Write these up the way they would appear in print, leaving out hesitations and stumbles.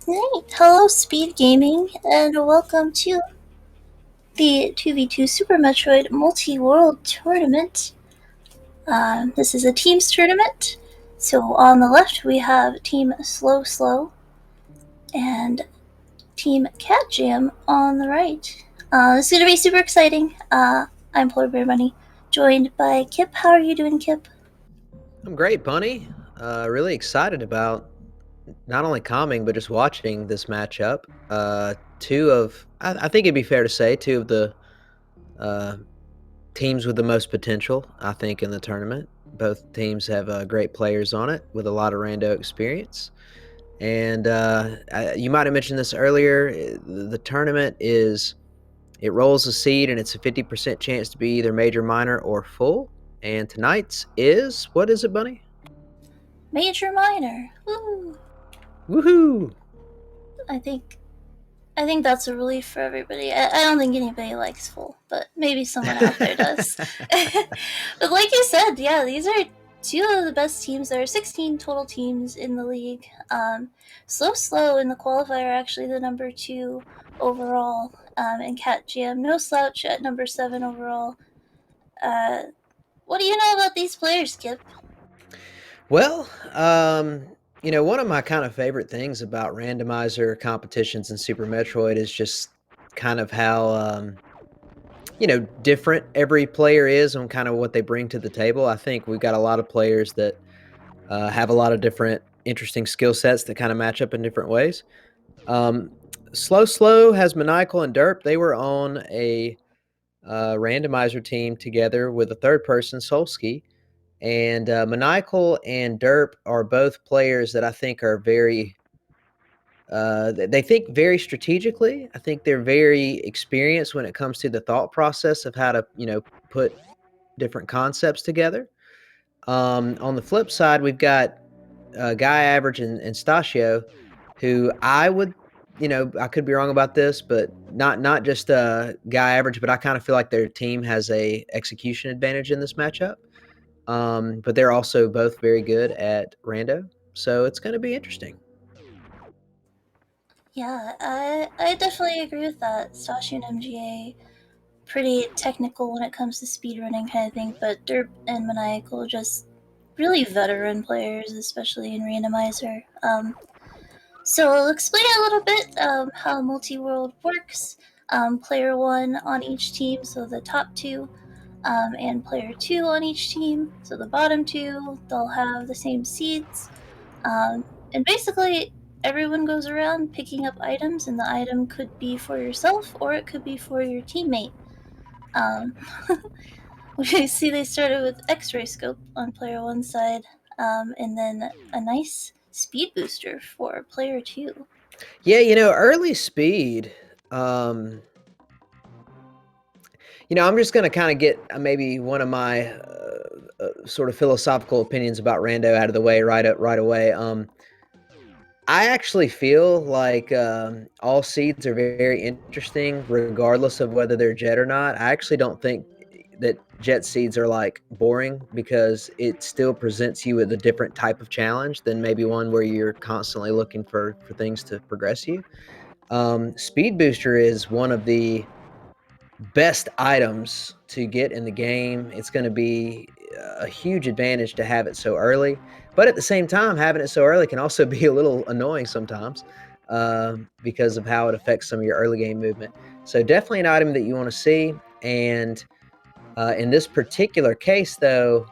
Right. Hello, SpeedGaming, and welcome to the 2v2 Super Metroid Multiworld Tournament. This is a teams tournament. So on the left we have Team Slowslow and Team catJAM on the right. This is going to be super exciting. I'm Polar Bear Bunny, joined by Kip. How are you doing, Kip? I'm great, Bunny. Really excited about not only calming but just watching this matchup. I think it'd be fair to say, two of the uh, teams with the most potential, I think, in the tournament. Both teams have great players on it with a lot of rando experience. And you might have mentioned this earlier. The tournament it rolls a seed, and it's a 50% chance to be either major, minor, or full. And tonight's is what is it, Bunny? Major Minor. Woo! Woohoo! I think I think that's a relief for everybody. I don't think anybody likes full, but maybe someone out there does. But like you said, yeah, these are two of the best teams. There are 16 total teams in the league. Slow in the qualifier actually the number 2 overall, and catJAM no slouch at number 7 overall. Uh, what do you know about these players, Kip? Well, one of my kind of favorite things about randomizer competitions in Super Metroid is just kind of how different every player is and kind of what they bring to the table. I think we've got a lot of players that have a lot of different interesting skill sets that kind of match up in different ways. Um, Slow has Maniacal and Derp. They were on a randomizer team together with a third person, Solski. And Maniacal and Derp are both players that I think are they think very strategically. I think they're very experienced when it comes to the thought process of how to, put different concepts together. On the flip side, we've got Guy Average and Stasio, who I could be wrong about this, but not just Guy Average, but I kind of feel like their team has a execution advantage in this matchup. But they're also both very good at rando, so it's going to be interesting. Yeah, I definitely agree with that. Sashi and MGA pretty technical when it comes to speedrunning kind of thing, but Derp and Maniacal just really veteran players, especially in randomizer. So I'll explain a little bit how multi-world works. Player 1 on each team, so the top two, and player 2 on each team, so the bottom two, they'll have the same seeds. And basically, everyone goes around picking up items, and the item could be for yourself or it could be for your teammate. Um, we see they started with X-ray scope on player 1 side, and then a nice speed booster for player 2. Yeah, early speed. Um, I'm just going to kind of get maybe one of my sort of philosophical opinions about rando out of the way right away. I actually feel like all seeds are very interesting, regardless of whether they're jet or not. I actually don't think that jet seeds are like boring because it still presents you with a different type of challenge than maybe one where you're constantly looking for things to progress you. Speed booster is one of the best items to get in the game. It's going to be a huge advantage to have it so early. But at the same time, having it so early can also be a little annoying sometimes because of how it affects some of your early game movement. So, definitely an item that you want to see. And in this particular case, though,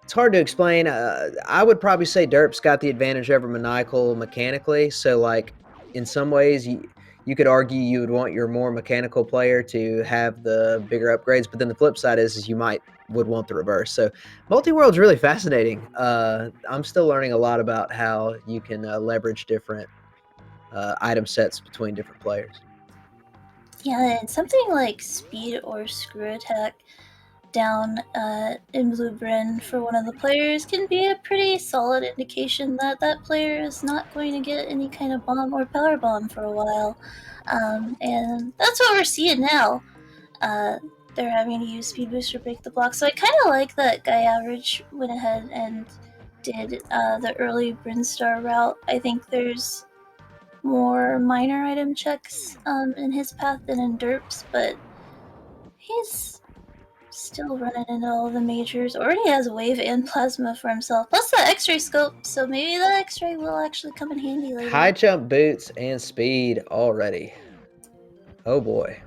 it's hard to explain. I would probably say Derp's got the advantage over Maniacal mechanically. So, like, in some ways, you could argue you would want your more mechanical player to have the bigger upgrades, but then the flip side is you would want the reverse. So, multi-world's really fascinating. I'm still learning a lot about how you can leverage different item sets between different players. Yeah, and something like speed or screw attack down in Blue Bryn for one of the players can be a pretty solid indication that that player is not going to get any kind of bomb or power bomb for a while. And that's what we're seeing now. Uh, they're having to use Speed Booster to break the block. So I kind of like that Guy Average went ahead and did the early Brinstar route. I think there's more minor item checks in his path than in Derp's, but he's still running into all the majors. Already has wave and plasma for himself, plus the X-ray scope. So maybe the X-ray will actually come in handy later. High jump boots and speed already. Oh boy.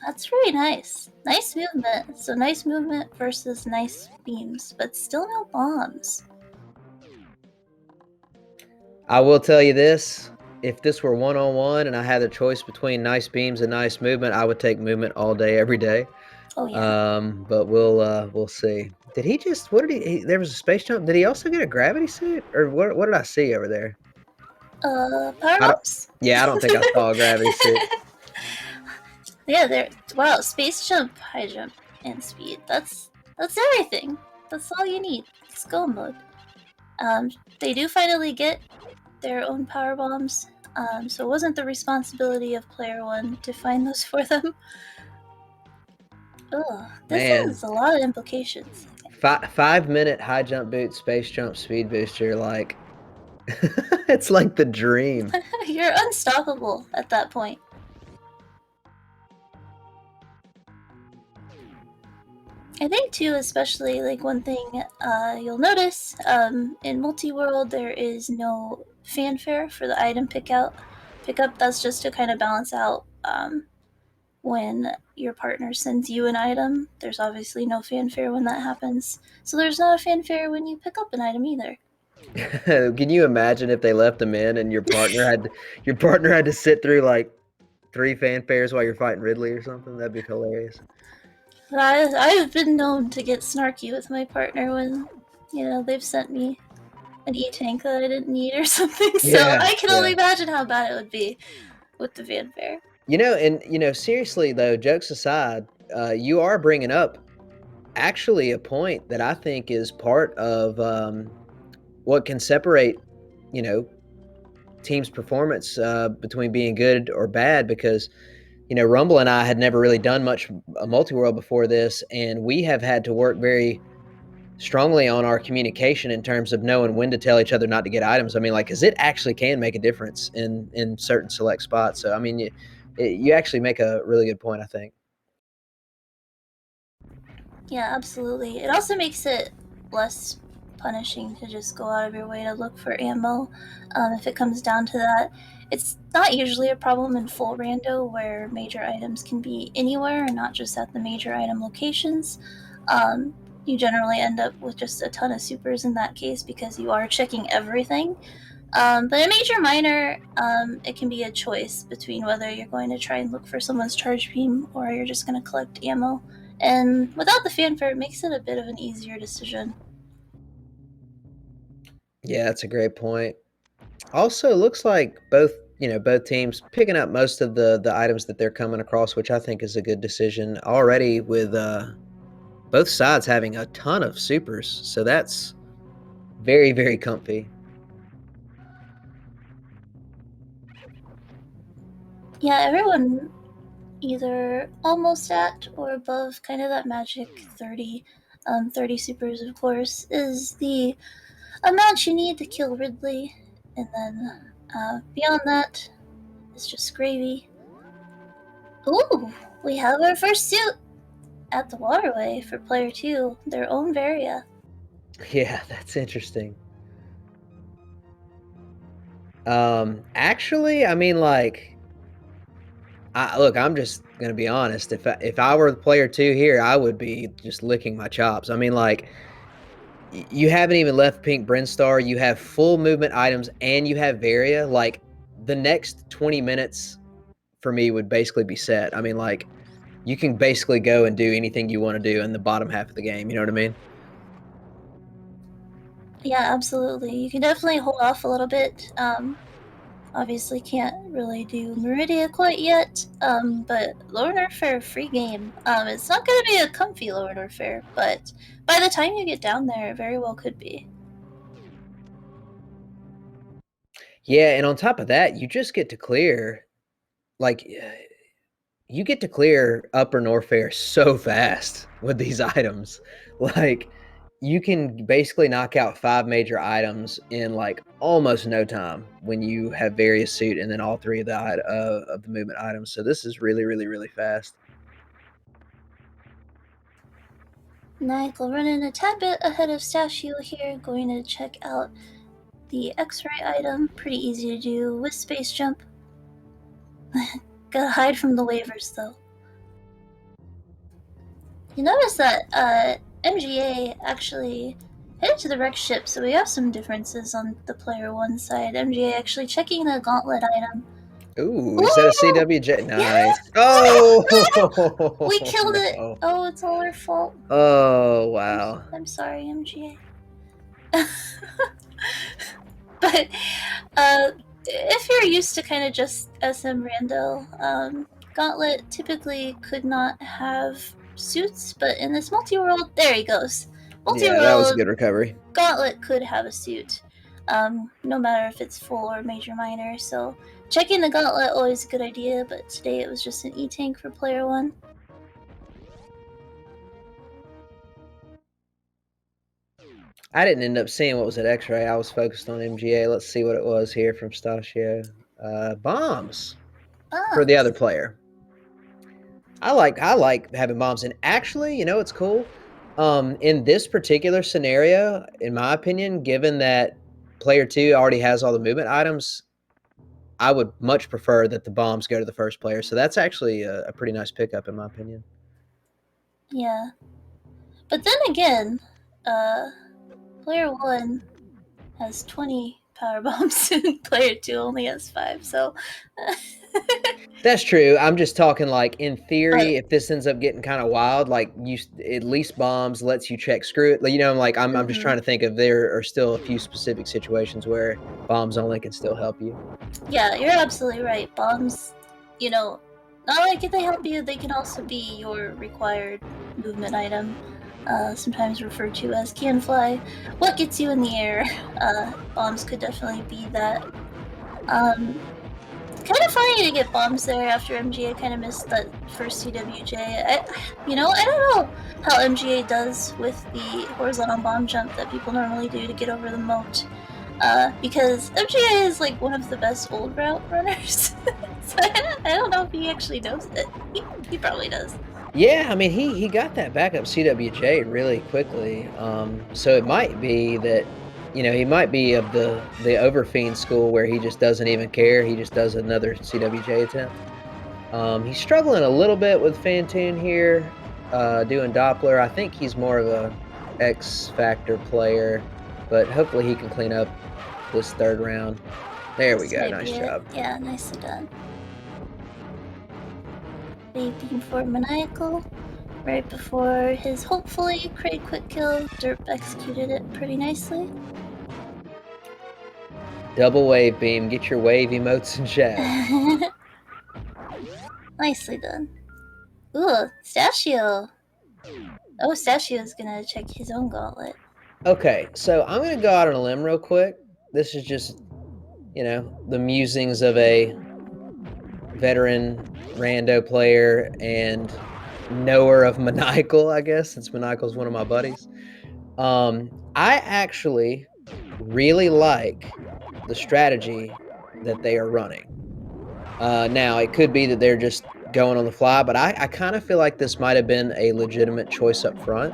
That's really nice. Nice movement. So nice movement versus nice beams, but still no bombs. I will tell you this. If this were one-on-one and I had the choice between nice beams and nice movement, I would take movement all day, every day. Oh yeah. But we'll see. Did he just? What did there was a space jump. Did he also get a gravity suit, or what? What did I see over there? Power I don't. ups. Yeah, I don't think I saw a gravity suit. Yeah, there. Wow, space jump, high jump, and speed. That's everything. That's all you need. It's go mode. They do finally get their own power bombs. So it wasn't the responsibility of player one to find those for them. Ugh, this Man, has a lot of implications. 5 minute high jump boot, space jump, speed booster. Like, it's like the dream. You're unstoppable at that point. I think too, especially like one thing you'll notice in Multiworld, there is no fanfare for the item pickup. That's just to kind of balance out when your partner sends you an item. There's obviously no fanfare when that happens, so there's not a fanfare when you pick up an item either. Can you imagine if they left them in and your partner had to sit through like 3 fanfares while you're fighting Ridley or something? That'd be hilarious. I've been known to get snarky with my partner when they've sent me an E-tank that I didn't need or something. So Yeah, I can only yeah. imagine how bad it would be with the fanfare. Seriously though, jokes aside, you are bringing up actually a point that I think is part of what can separate, you know, teams' performance between being good or bad. Because Rumble and I had never really done much multi-world before this, and we have had to work very strongly on our communication in terms of knowing when to tell each other not to get items. I mean, like, because it actually can make a difference in certain select spots. So I mean, you actually make a really good point, I think. Yeah, absolutely. It also makes it less punishing to just go out of your way to look for ammo. If it comes down to that, it's not usually a problem in full rando where major items can be anywhere and not just at the major item locations. Um, you generally end up with just a ton of supers in that case because you are checking everything. But in major minor, it can be a choice between whether you're going to try and look for someone's charge beam or you're just going to collect ammo. And without the fanfare, it makes it a bit of an easier decision. Yeah, that's a great point. Also, looks like both teams picking up most of the items that they're coming across, which I think is a good decision already. With both sides having a ton of supers, so that's very, very comfy. Yeah, everyone either almost at or above kind of that magic 30. 30 supers, of course, is the amount you need to kill Ridley. And then beyond that, it's just gravy. Ooh, we have our first suit at the waterway for player 2, their own Varia. Yeah, that's interesting. Actually, I mean, like, look, I'm just gonna be honest. If I were the player 2 here, I would be just licking my chops. I mean, like, you haven't even left Pink Brinstar. You have full movement items, and you have Varia. Like, the next 20 minutes for me would basically be set. I mean, like, you can basically go and do anything you want to do in the bottom half of the game. You know what I mean? Yeah, absolutely. You can definitely hold off a little bit. Obviously can't really do Meridia quite yet, but Lower North Fair free game. It's not going to be a comfy Lower North Fair, but by the time you get down there, it very well could be. Yeah, and on top of that, you just get to clear, like, you get to clear Upper Norfair so fast with these items. Like, you can basically knock out 5 major items in like almost no time when you have various suit and then all 3 of the movement items. So this is really, really, really fast. Nigel running a tad bit ahead of Stashio here, going to check out the X-ray item. Pretty easy to do with space jump. Gotta hide from the waivers though. You notice that MGA actually headed to the wreck ship, so we have some differences on the player one side. MGA actually checking the gauntlet item. Ooh, is that a Ooh! CWJ? Yeah! Nice. Oh, We killed it! no. Oh, it's all our fault. Oh, wow. I'm sorry, MGA. But if you're used to kind of just SM rando, Gauntlet typically could not have suits, but in this multi-world, there he goes. Yeah, that was a Multi-world, good recovery. Gauntlet could have a suit, no matter if it's full or major minor. So checking the Gauntlet always a good idea, but today it was just an E-tank for player one. I didn't end up seeing what was at X-ray. I was focused on MGA. Let's see what it was here from Stashio. Bombs for the other player. I like having bombs, and actually, you know, it's cool. In this particular scenario, in my opinion, given that player 2 already has all the movement items, I would much prefer that the bombs go to the first player. So that's actually a pretty nice pickup, in my opinion. Yeah. But then again, player 1 has 20 power bombs and player 2 only has 5, so That's true. I'm just talking like in theory, but if this ends up getting kind of wild, like you at least bombs lets you check screw it. You know, I'm just trying to think of there are still a few specific situations where bombs only can still help you. yeah, you're absolutely right. Bombs, you know, not only can they help you, they can also be your required movement item, sometimes referred to as can fly. What gets you in the air? Bombs could definitely be that. Kind of funny to get bombs there after MGA kind of missed that first CWJ. I don't know how MGA does with the horizontal bomb jump that people normally do to get over the moat. Because MGA is like one of the best old route runners. So I don't know if he actually knows it. He probably does. Yeah, I mean he got that backup CWJ really quickly. So it might be that he might be of the overfiend school where he just doesn't even care. He just does another CWJ attempt. He's struggling a little bit with Fantoon here, doing Doppler. I think he's more of a X Factor player, but hopefully he can clean up this third round. There we go. Nice job. Yeah, nicely done. Waiting for Maniacal. Right before his hopefully pretty quick kill, Derp executed it pretty nicely. Double wave beam. Get your wave emotes and jab. Nicely done. Ooh, Stashio. Oh, Stashio's gonna check his own gauntlet. Okay, so I'm gonna go out on a limb real quick. This is just, the musings of a veteran rando player and knower of Maniacal, I guess, since Maniacal's one of my buddies. I actually really like the strategy that they are running. Now, it could be that they're just going on the fly, but I kind of feel like this might have been a legitimate choice up front,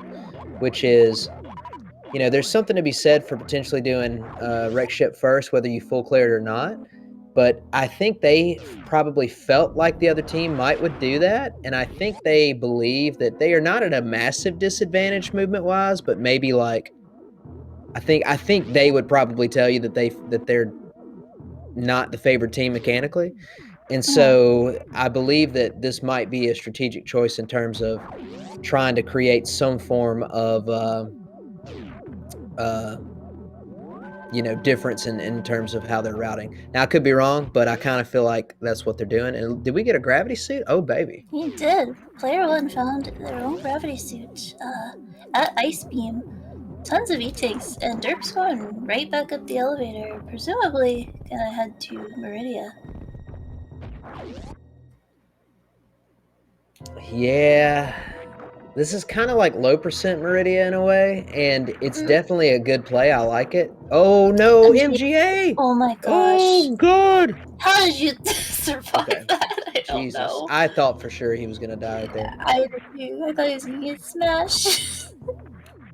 which is, there's something to be said for potentially doing wreck ship first, whether you full clear it or not. But I think they probably felt like the other team would do that, and I think they believe that they are not at a massive disadvantage movement wise, but maybe like I think they would probably tell you that they're not the favored team mechanically. And so I believe that this might be a strategic choice in terms of trying to create some form of difference in terms of how they're routing. Now I could be wrong, but I kind of feel like that's what they're doing. And did we get a gravity suit? Oh baby. He did. Player 1 found their own gravity suit at Ice Beam. Tons of E-tanks, and Derp's going right back up the elevator, presumably gonna head to Meridia. Yeah. This is kind of like low percent Meridia in a way, and it's Mm, definitely a good play. I like it. Oh no, MG. MGA! Oh my gosh. Oh god! How did you survive Okay, that? I don't Jesus, know. I thought for sure he was gonna die right there. I did too. I thought he was gonna get smashed.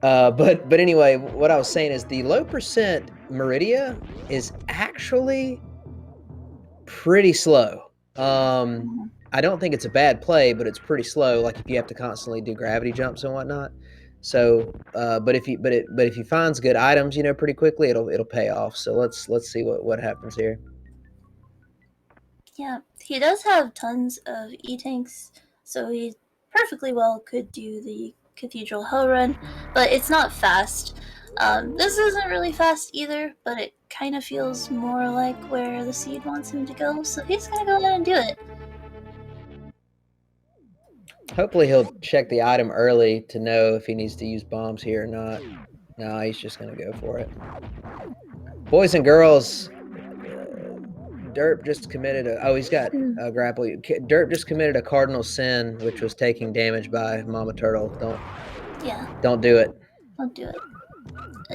But anyway, what I was saying is the low percent Meridia is actually pretty slow. Mhm. I don't think it's a bad play, but it's pretty slow. Like if you have to constantly do gravity jumps and whatnot. So, but if he finds good items, pretty quickly, it'll pay off. So let's see what happens here. Yeah, he does have tons of E-tanks, so he perfectly well could do the Cathedral Hell Run, but it's not fast. This isn't really fast either, but it kind of feels more like where the seed wants him to go, so he's gonna go ahead and do it. Hopefully, he'll check the item early to know if he needs to use bombs here or not. No, he's just gonna go for it. Boys and girls, Derp just committed a. Oh, he's got Mm, a grapple. Derp just committed a cardinal sin, which was taking damage by Mama Turtle. yeah, Don't do it. I'll do it.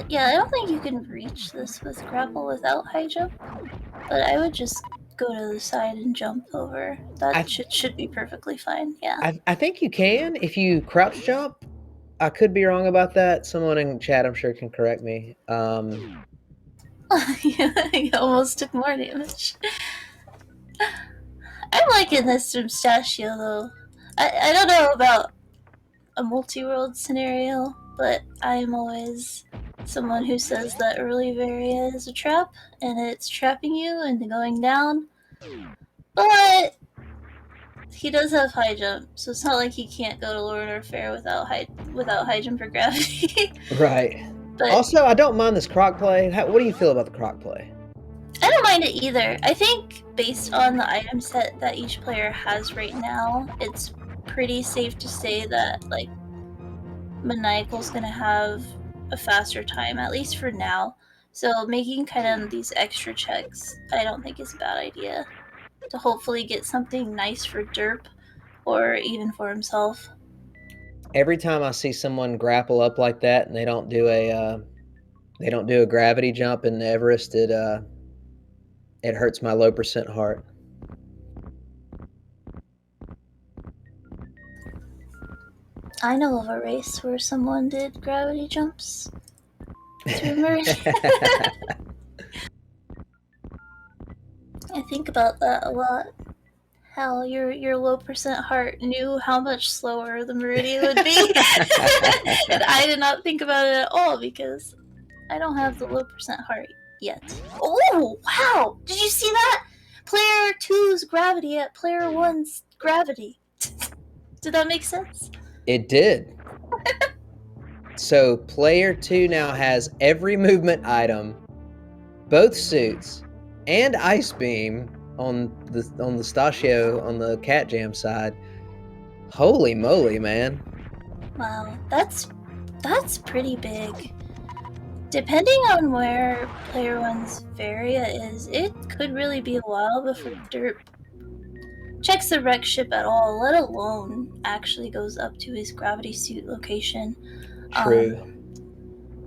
Yeah, I don't think you can reach this with grapple without high jump, but I would just go to the side and jump over. That I should be perfectly fine. Yeah. I think you can if you crouch jump. I could be wrong about that. Someone in chat, I'm sure, can correct me. You almost took more damage. I'm liking this from Stachio though. I don't know about a multi-world scenario, but I'm always someone who says that early Varia is a trap and it's trapping you into going down. But he does have high jump, so it's not like he can't go to Lord or Fair without high jump or gravity. Right. But Also, I don't mind this croc play. What do you feel about the croc play? I don't mind it either. I think based on the item set that each player has right now, it's pretty safe to say that like Maniacal's gonna have a faster time, at least for now. So making kind of these extra checks, I don't think is a bad idea to hopefully get something nice for Derp or even for himself. Every time I see someone grapple up like that and they don't do a gravity jump in Everest, it hurts my low percent heart. I know of a race where someone did gravity jumps through Meridian. I think about that a lot. How your low percent heart knew how much slower the meridian would be, and I did not think about it at all because I don't have the low percent heart yet. Oh wow! Did you see that? Player two's gravity at player one's gravity. Did that make sense? It did. So player 2 now has every movement item, both suits, and Ice Beam on the Stachio on the catJAM side. Holy moly, man. Wow, that's pretty big. Depending on where player one's Varia is, it could really be a while before Derp checks the wreck ship at all, let alone actually goes up to his gravity suit location. True.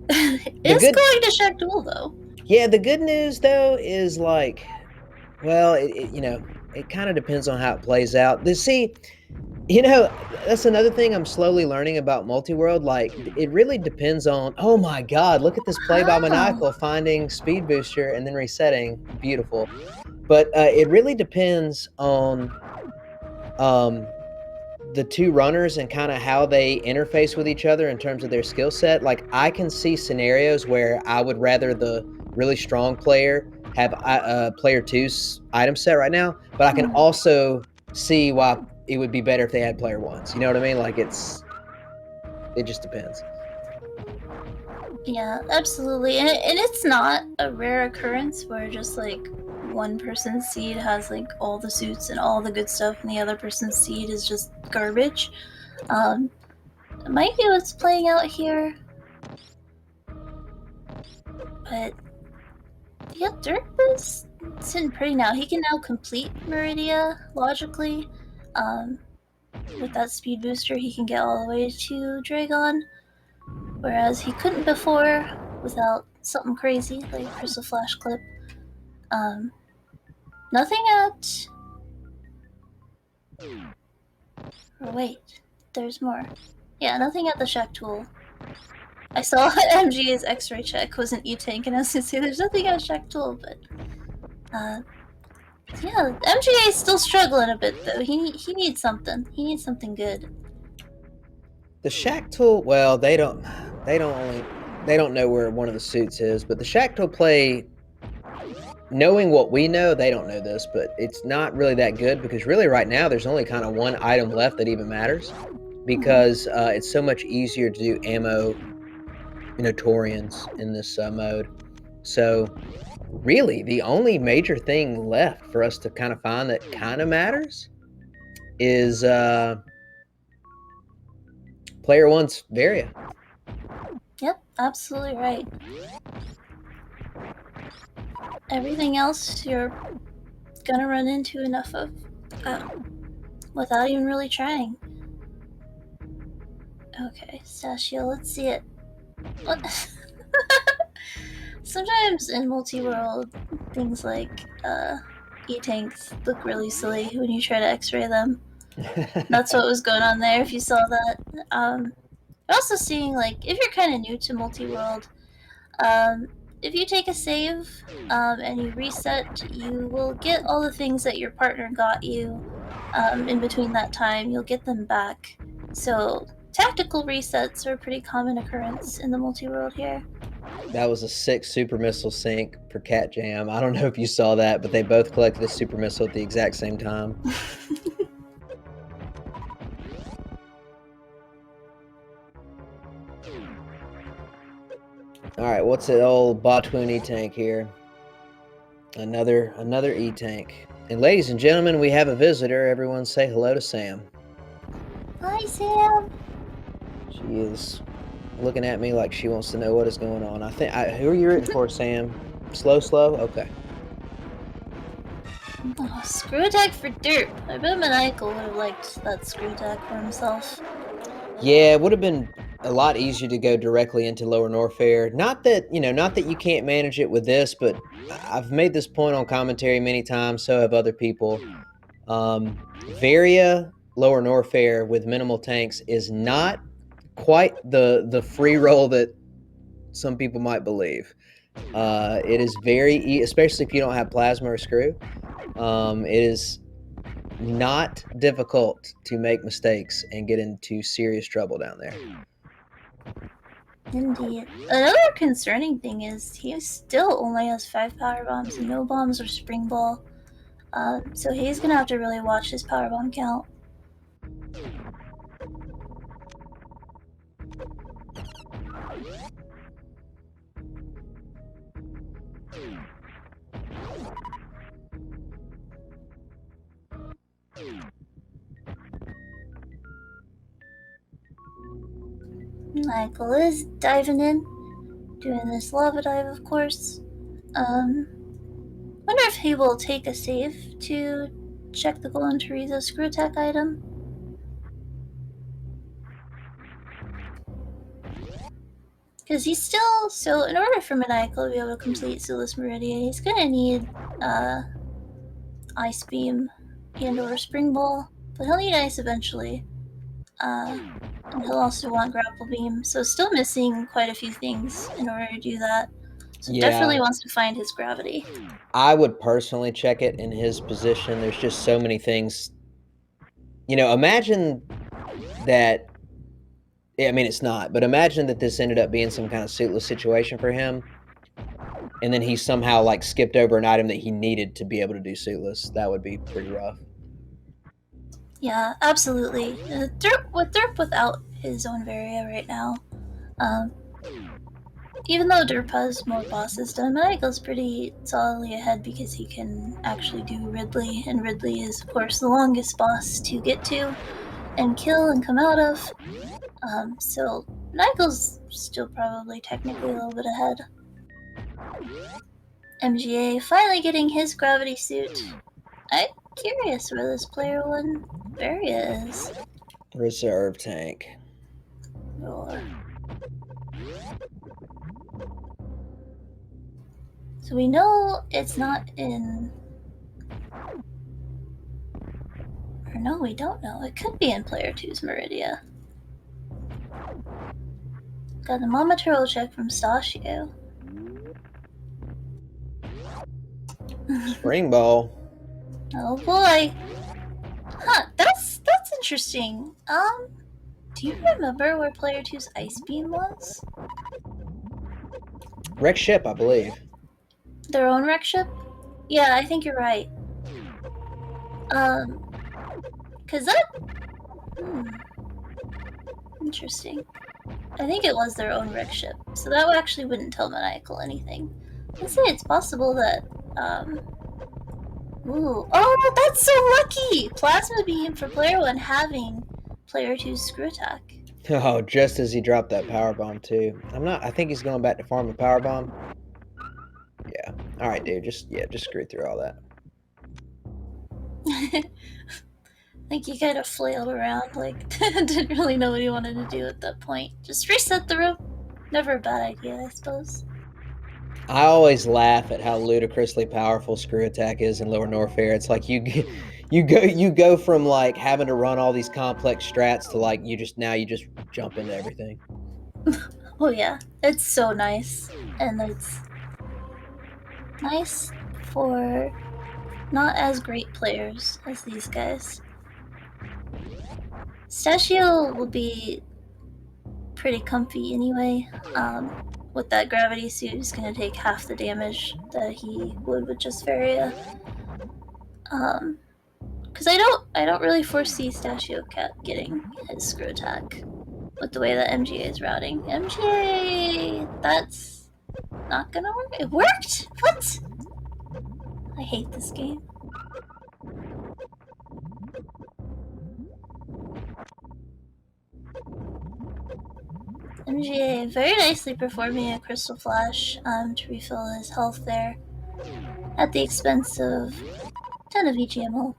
The It's good going to Shack Duel though. Yeah, the good news though is like, well, it kind of depends on how it plays out. See, that's another thing I'm slowly learning about Multiworld. Like, it really depends on. Oh my God, look at this play by Oh. Maniacal, finding speed booster and then resetting. Beautiful. But it really depends on the two runners and kind of how they interface with each other in terms of their skill set. Like, I can see scenarios where I would rather the really strong player have player two's item set right now, but I can Hmm. also see why it would be better if they had player one's. You know what I mean? Like, it just depends. Yeah, absolutely. And it's not a rare occurrence where just like one person's seed has like all the suits and all the good stuff, and the other person's seed is just garbage. Um, it might be what's playing out here, but yeah, Dirk is sitting pretty now. He can now complete Meridia logically. Um, with that speed booster, he can get all the way to Dragon, whereas he couldn't before without something crazy like Crystal Flash Clip. Nothing at... Oh, wait, there's more. Yeah, nothing at the Shack Tool. I saw MGA's X-ray check was an E-Tank, and I was gonna say there's nothing at Shack Tool, but yeah, MGA is still struggling a bit though. He needs something. He needs something good. The Shack Tool, well, they don't know where one of the suits is, but the Shack Tool play, knowing what we know, they don't know this, but it's not really that good because really right now there's only kind of one item left that even matters because it's so much easier to do ammo, Torians in this mode. So really the only major thing left for us to kind of find that kind of matters is player one's Varia. Yep, absolutely right. Everything else you're gonna run into enough of without even really trying. Okay, Stachio, let's see it. What? Sometimes in Multiworld, things like E-Tanks look really silly when you try to X-ray them. That's what was going on there, if you saw that. You're also seeing, like, if you're kind of new to Multiworld, if you take a save and you reset, you will get all the things that your partner got you in between that time. You'll get them back. So tactical resets are a pretty common occurrence in the Multiworld here. That was a 6 super missile sync for catJAM. I don't know if you saw that, but they both collected a super missile at the exact same time. All right, what's the old Botwoon E-Tank here? Another E-Tank. And ladies and gentlemen, we have a visitor. Everyone say hello to Sam. Hi, Sam. She is looking at me like she wants to know what is going on. Who are you rooting for, Sam? Slow? Okay. Oh, screw attack for derp. I bet Maniacal would have liked that screw attack for himself. Yeah, it would have been a lot easier to go directly into Lower Norfair. Not that you can't manage it with this, but I've made this point on commentary many times, so have other people. Varia Lower Norfair with minimal tanks is not quite the free roll that some people might believe. It is very, especially if you don't have plasma or screw. It is not difficult to make mistakes and get into serious trouble down there. Indeed. Another concerning thing is he still only has 5 power bombs and no bombs or spring ball. So he's gonna have to really watch his power bomb count. Michael is diving in, doing this lava dive, of course. Wonder if he will take a save to check the Golden Teresa screw attack item. Because he's still, so in order for Maniacal to be able to complete Zulus Meridian, he's gonna need Ice Beam and or Spring Ball, but he'll need Ice eventually. And he'll also want Grapple Beam, so still missing quite a few things in order to do that. So Yeah. definitely wants to find his gravity. I would personally check it in his position. There's just so many things. Imagine that. I mean, it's not, but imagine that this ended up being some kind of suitless situation for him, and then he somehow skipped over an item that he needed to be able to do suitless. That would be pretty rough. Yeah, absolutely. Derp without his own Varia right now. Even though Derp has more bosses done, Maniacal's pretty solidly ahead because he can actually do Ridley, and Ridley is, of course, the longest boss to get to and kill and come out of. So Maniacal's still probably technically a little bit ahead. MGA finally getting his gravity suit. I curious where this player one area is. Reserve tank. Or... So we know it's not in... Or no, we don't know. It could be in player 2's Meridia. Got the Mama Turtle check from Sashio. Spring ball. Oh boy. Huh, that's interesting. Do you remember where player 2's Ice Beam was? Wreck ship, I believe. Their own wreck ship? Yeah, I think you're right. Cause that... Interesting. I think it was their own wreck ship, so that actually wouldn't tell Maniacal anything. I'd say it's possible that, Ooh. Oh, that's so lucky! Plasma Beam for player 1 having player 2's screw attack. Oh, just as he dropped that power bomb too. I think he's going back to farm a power bomb. Yeah. Alright, dude, just screw through all that. I think he kind of flailed around, like, didn't really know what he wanted to do at that point. Just reset the room. Never a bad idea, I suppose. I always laugh at how ludicrously powerful screw attack is in Lower Norfair. It's like you go from like having to run all these complex strats to like you just jump into everything. Oh yeah, it's so nice, and it's nice for not as great players as these guys. Stachio will be pretty comfy anyway. With that gravity suit, he's gonna take half the damage that he would with just Varia. Because I don't really foresee Stachio Cat getting his screw attack with the way that MGA is routing. MGA, that's not gonna work. It worked. What? I hate this game. MGA very nicely performing a Crystal Flash to refill his health there at the expense of 10 of each ammo.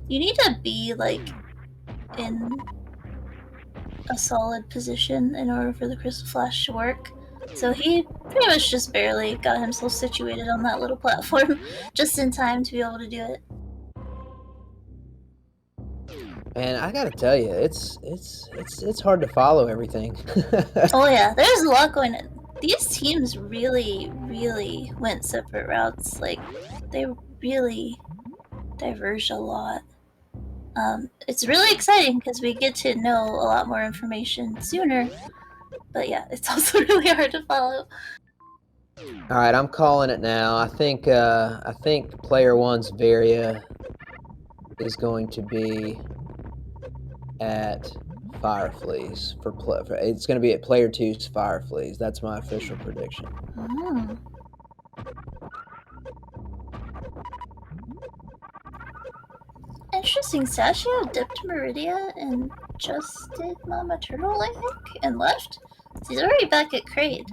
You need to be like in a solid position in order for the Crystal Flash to work. So he pretty much just barely got himself situated on that little platform just in time to be able to do it. And I gotta tell you, it's hard to follow everything. Oh yeah, there's a lot going on. These teams really went separate routes. Like, they really diverged a lot. It's really exciting because we get to know a lot more information sooner. But yeah, it's also really hard to follow. All right, I'm calling it now. I think player 1's Varia is going to be at Firefleas it's going to be at player 2's Firefleas. That's my official prediction. Oh. Interesting. Stachio dipped Meridia and just did Mama Turtle, I think, and left. He's already back at Kraid.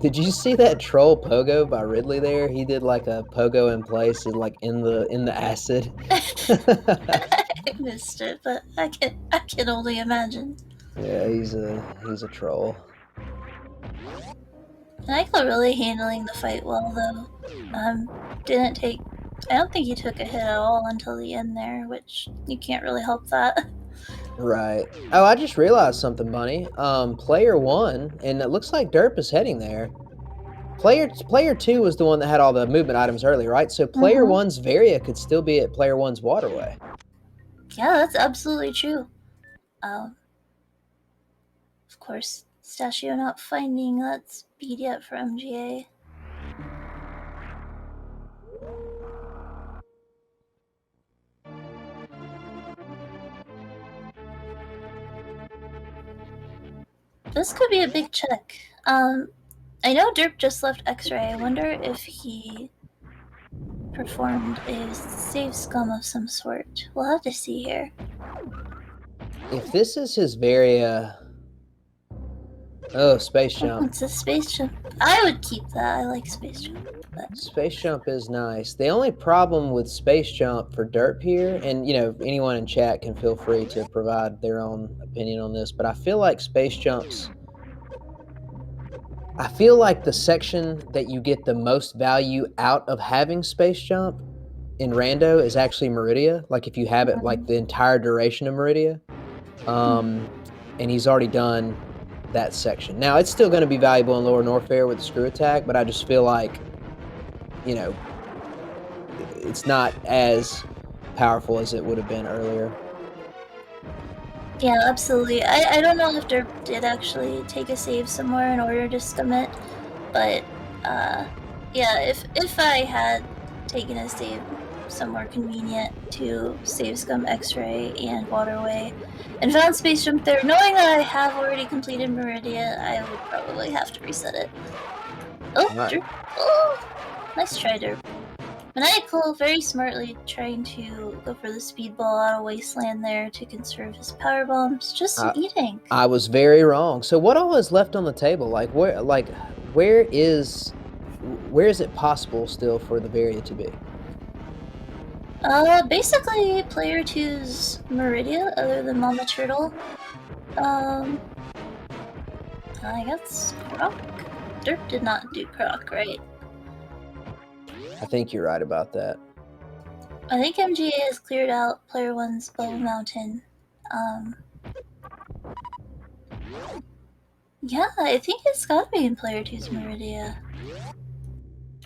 Did you see that troll pogo by Ridley there? He did like a pogo in place, like in the acid. I missed it, but I can only imagine. Yeah, he's a troll. Michael really handling the fight well though. I don't think he took a hit at all until the end there, which you can't really help that. Right. Oh, I just realized something, Bunny. Player 1, and it looks like Derp is heading there. Player 2 was the one that had all the movement items earlier, right? So player 1's Varia could still be at player 1's Waterway. Yeah, that's absolutely true. Of course, Stachio not finding that speed yet for MGA. This could be a big check. I know Derp just left X-Ray. I wonder if he performed a save scum of some sort. We'll have to see here. If this is his Varia... Oh, space jump. It's a space jump. I would keep that. I like space jump. Space Jump is nice. The only problem with Space Jump for Derp here, and anyone in chat can feel free to provide their own opinion on this, but I feel like I feel like the section that you get the most value out of having Space Jump in Rando is actually Meridia. Like if you have it like the entire duration of Meridia. And he's already done that section. Now it's still going to be valuable in Lower Norfair with the screw attack, but I just feel like, it's not as powerful as it would have been earlier. Yeah, absolutely. I don't know if Derp did actually take a save somewhere in order to scum it, but yeah, if I had taken a save somewhere convenient to save scum X-ray and Waterway and found Space Jump there, knowing that I have already completed Meridia, I would probably have to reset it. Oh, Right. Derp. Oh, nice try, Derp. Maniacal very smartly trying to go for the speedball out of Wasteland there to conserve his power bombs. Just eating. I was very wrong. So what all is left on the table? Where is it possible still for the Varia to be? Basically player 2's Meridia, other than Mama Turtle. I guess Croc? Derp did not do Croc, right? I think you're right about that. I think MGA has cleared out player 1's Bubble Mountain. Yeah, I think it's gotta be in player 2's Meridia.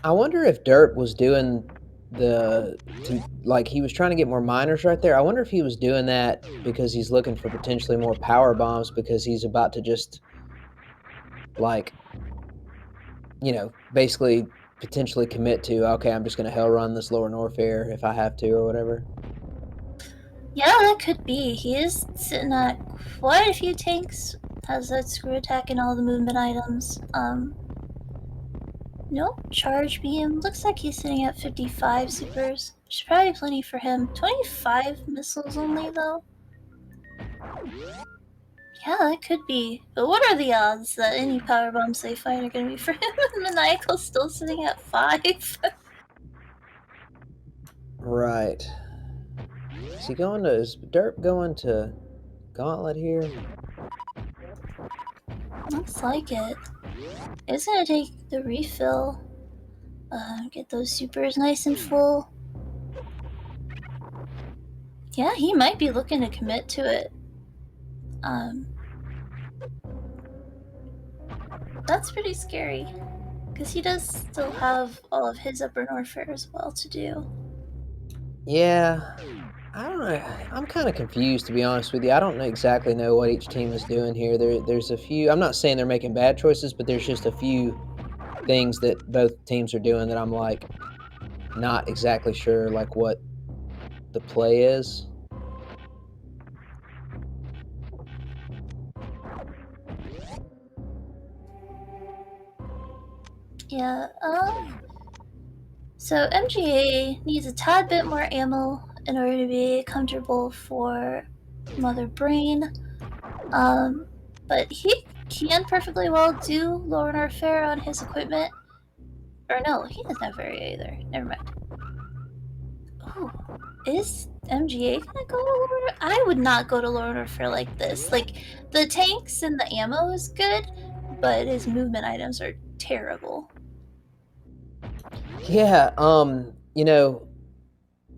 I wonder if Derp was doing he was trying to get more miners right there. I wonder if he was doing that because he's looking for potentially more power bombs because he's about to just basically potentially commit to, okay, I'm just going to hell run this Lower Norfair if I have to or whatever. Yeah, that could be. He is sitting at quite a few tanks. Has that screw attack and all the movement items. Nope, charge beam. Looks like he's sitting at 55 supers. Should probably be plenty for him. 25 missiles only, though. Yeah, that could be. But what are the odds that any power bombs they find are going to be for him? And Maniacal's still sitting at 5. Right. Is Derp going to Gauntlet here? Looks like it. It's going to take the refill. Get those supers nice and full. Yeah, he might be looking to commit to it. That's pretty scary. Because he does still have all of his Upper Norfair as well to do. Yeah. I don't know. I'm kind of confused, to be honest with you. I don't exactly know what each team is doing here. There's a few. I'm not saying they're making bad choices, but there's just a few things that both teams are doing that I'm not exactly sure what the play is. Yeah, so MGA needs a tad bit more ammo in order to be comfortable for Mother Brain. But he can perfectly well do Lower Norfair on his equipment. Or no, he doesn't have Varia either. Never mind. Oh, is MGA gonna go to Lower? I would not go to Lower Norfair like this. The tanks and the ammo is good, but his movement items are terrible. Yeah,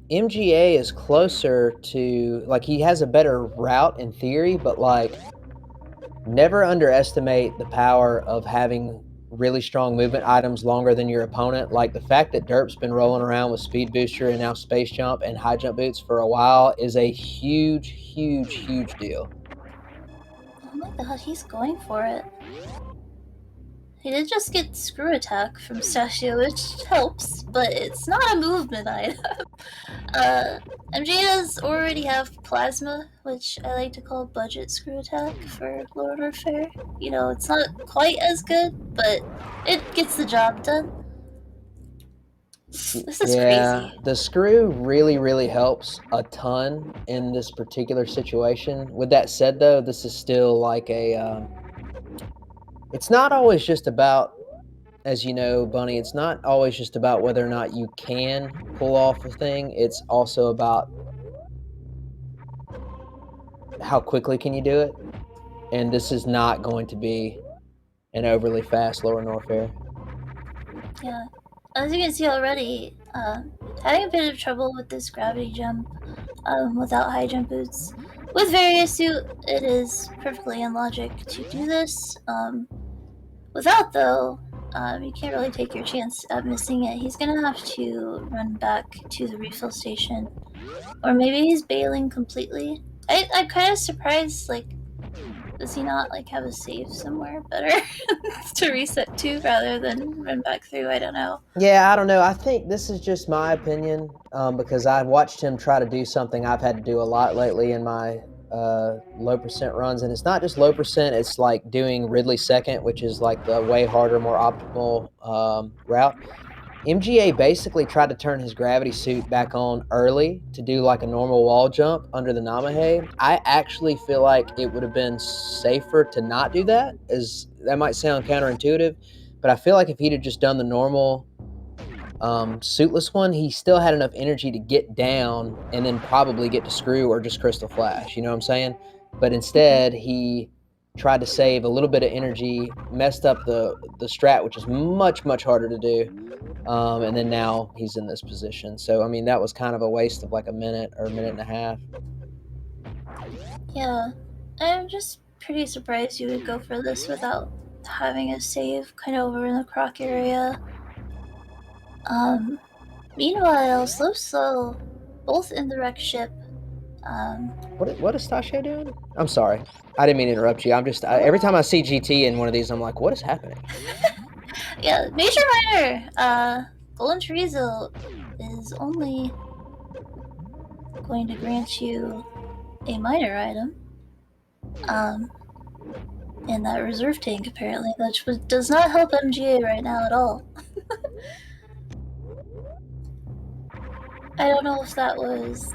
MGA is closer to he has a better route in theory, but never underestimate the power of having really strong movement items longer than your opponent. Like the fact that Derp's been rolling around with Speed Booster and now Space Jump and High Jump Boots for a while is a huge, huge, huge deal. Oh my god, he's going for it. He did just get Screw Attack from Sashio, which helps, but it's not a movement item. MJ does already have Plasma, which I like to call Budget Screw Attack for Lower Norfair. You know, it's not quite as good, but it gets the job done. This is crazy. The screw really, really helps a ton in this particular situation. With that said, though, this is still it's not always just about as you know, Bunny, it's not always just about whether or not you can pull off a thing. It's also about how quickly can you do it. And this is not going to be an overly fast lower north air. Yeah. As you can see already, having a bit of trouble with this gravity jump without high jump boots. With various suit, it is perfectly in logic to do this. Without, though, you can't really take your chance at missing it. He's gonna have to run back to the refill station. Or maybe he's bailing completely. I'm kind of surprised, like, does he not, like, have a save somewhere better to reset to rather than run back through? I don't know. Yeah, I don't know. I think this is just my opinion because I watched him try to do something I've had to do a lot lately in my low percent runs. And it's not just low percent, it's like doing Ridley second, which is like the way harder, more optimal route. MGA basically tried to turn his gravity suit back on early to do like a normal wall jump under the Namahe. I actually feel like it would have been safer to not do that, as that might sound counterintuitive, but I feel like if he'd have just done the normal suitless one, he still had enough energy to get down and then probably get to screw or just crystal flash. You know what I'm saying? But instead, he tried to save a little bit of energy, messed up the strat, which is much harder to do. And then now he's in this position. So I mean, that was kind of a waste of like a minute or a minute and a half. Yeah, I'm just pretty surprised you would go for this without having a save kind of over in the croc area. Um, Meanwhile, slowslow, both in the wreck ship. Um, What is Tasha doing? I'm sorry, I didn't mean to interrupt you. I'm just every time I see GT in one of these, I'm like, what is happening? yeah, major minor. Golden Chorizo is only going to grant you a minor item. Um, in that reserve tank apparently, which does not help MGA right now at all. I don't know if that was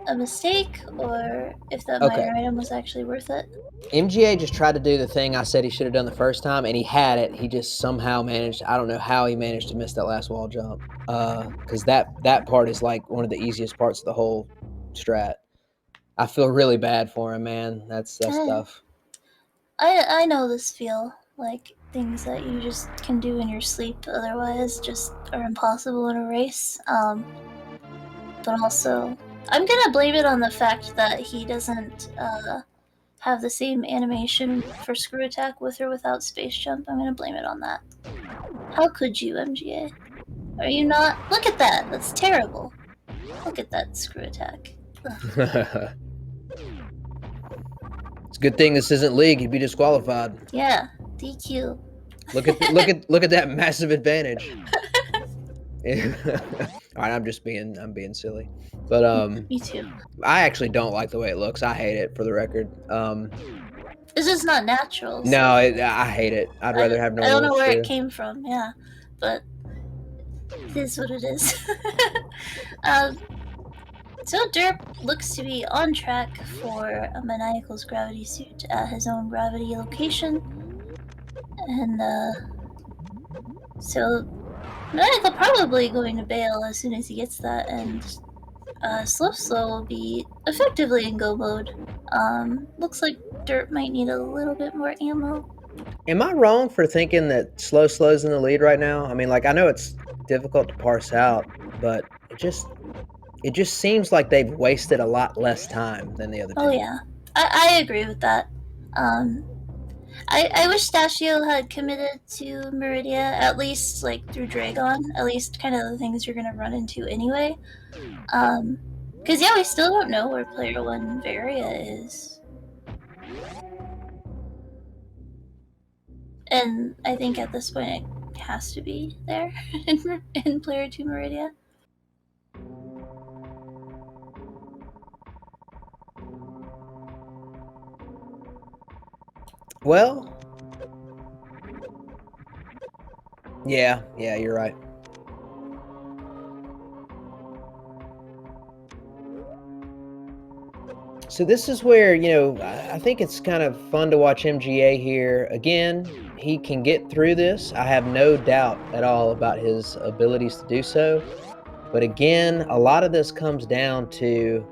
a mistake or if that Okay, minor item was actually worth it. MGA just tried to do the thing I said he should have done the first time, and he had it. He just somehow managed. I don't know how he managed to miss that last wall jump, because that part is like one of the easiest parts of the whole strat. I feel really bad for him, man. That's Eh, tough. I know this feel like things that you just can do in your sleep otherwise just are impossible in a race. But also, I'm gonna blame it on the fact that he doesn't have the same animation for screw attack with or without space jump. I'm gonna blame it on that. How could you, MGA? Are you not? Look at that. That's terrible. Look at that screw attack. Ugh. It's a good thing this isn't league. He'd be disqualified. Yeah, DQ. Look at that massive advantage. All right, I'm being silly, but Me too. I actually don't like the way it looks. I hate it, for the record. It's just not natural. No, So I hate it. I'd I, rather have I don't normal know where it screw. came from. Yeah, but it is what it is. um, so Derp looks to be on track for a Maniacal's gravity suit at his own gravity location, and so Maniacal probably going to bail as soon as he gets that, and slowslow will be effectively in go mode. Looks like Derp might need a little bit more ammo. Am I wrong for thinking that slow's in the lead right now? I mean, like, I know it's difficult to parse out, but it just seems like they've wasted a lot less time than the other Oh two. yeah, I agree with that. Um, I wish Stachio had committed to Meridia, at least like through Dragon, at least kind of the things you're gonna run into anyway. Because yeah, we still don't know where Player 1 Varia is. And I think at this point it has to be there in Player 2 Meridia. Well, yeah, you're right. So this is where, you know, I think it's kind of fun to watch MGA here. Again, he can get through this. I have no doubt at all about his abilities to do so. But again, a lot of this comes down to,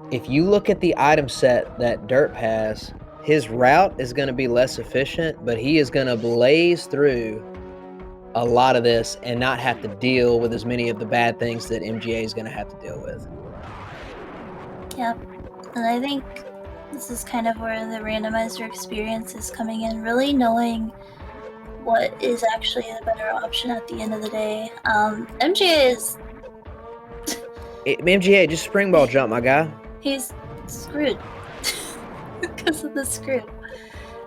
if you look at the item set that Derp has, his route is going to be less efficient, but he is going to blaze through a lot of this and not have to deal with as many of the bad things that MGA is going to have to deal with. Yep. And I think this is kind of where the randomizer experience is coming in, really knowing what is actually the better option at the end of the day. MGA is... MGA, just spring ball jump, my guy. He's screwed because of the screw.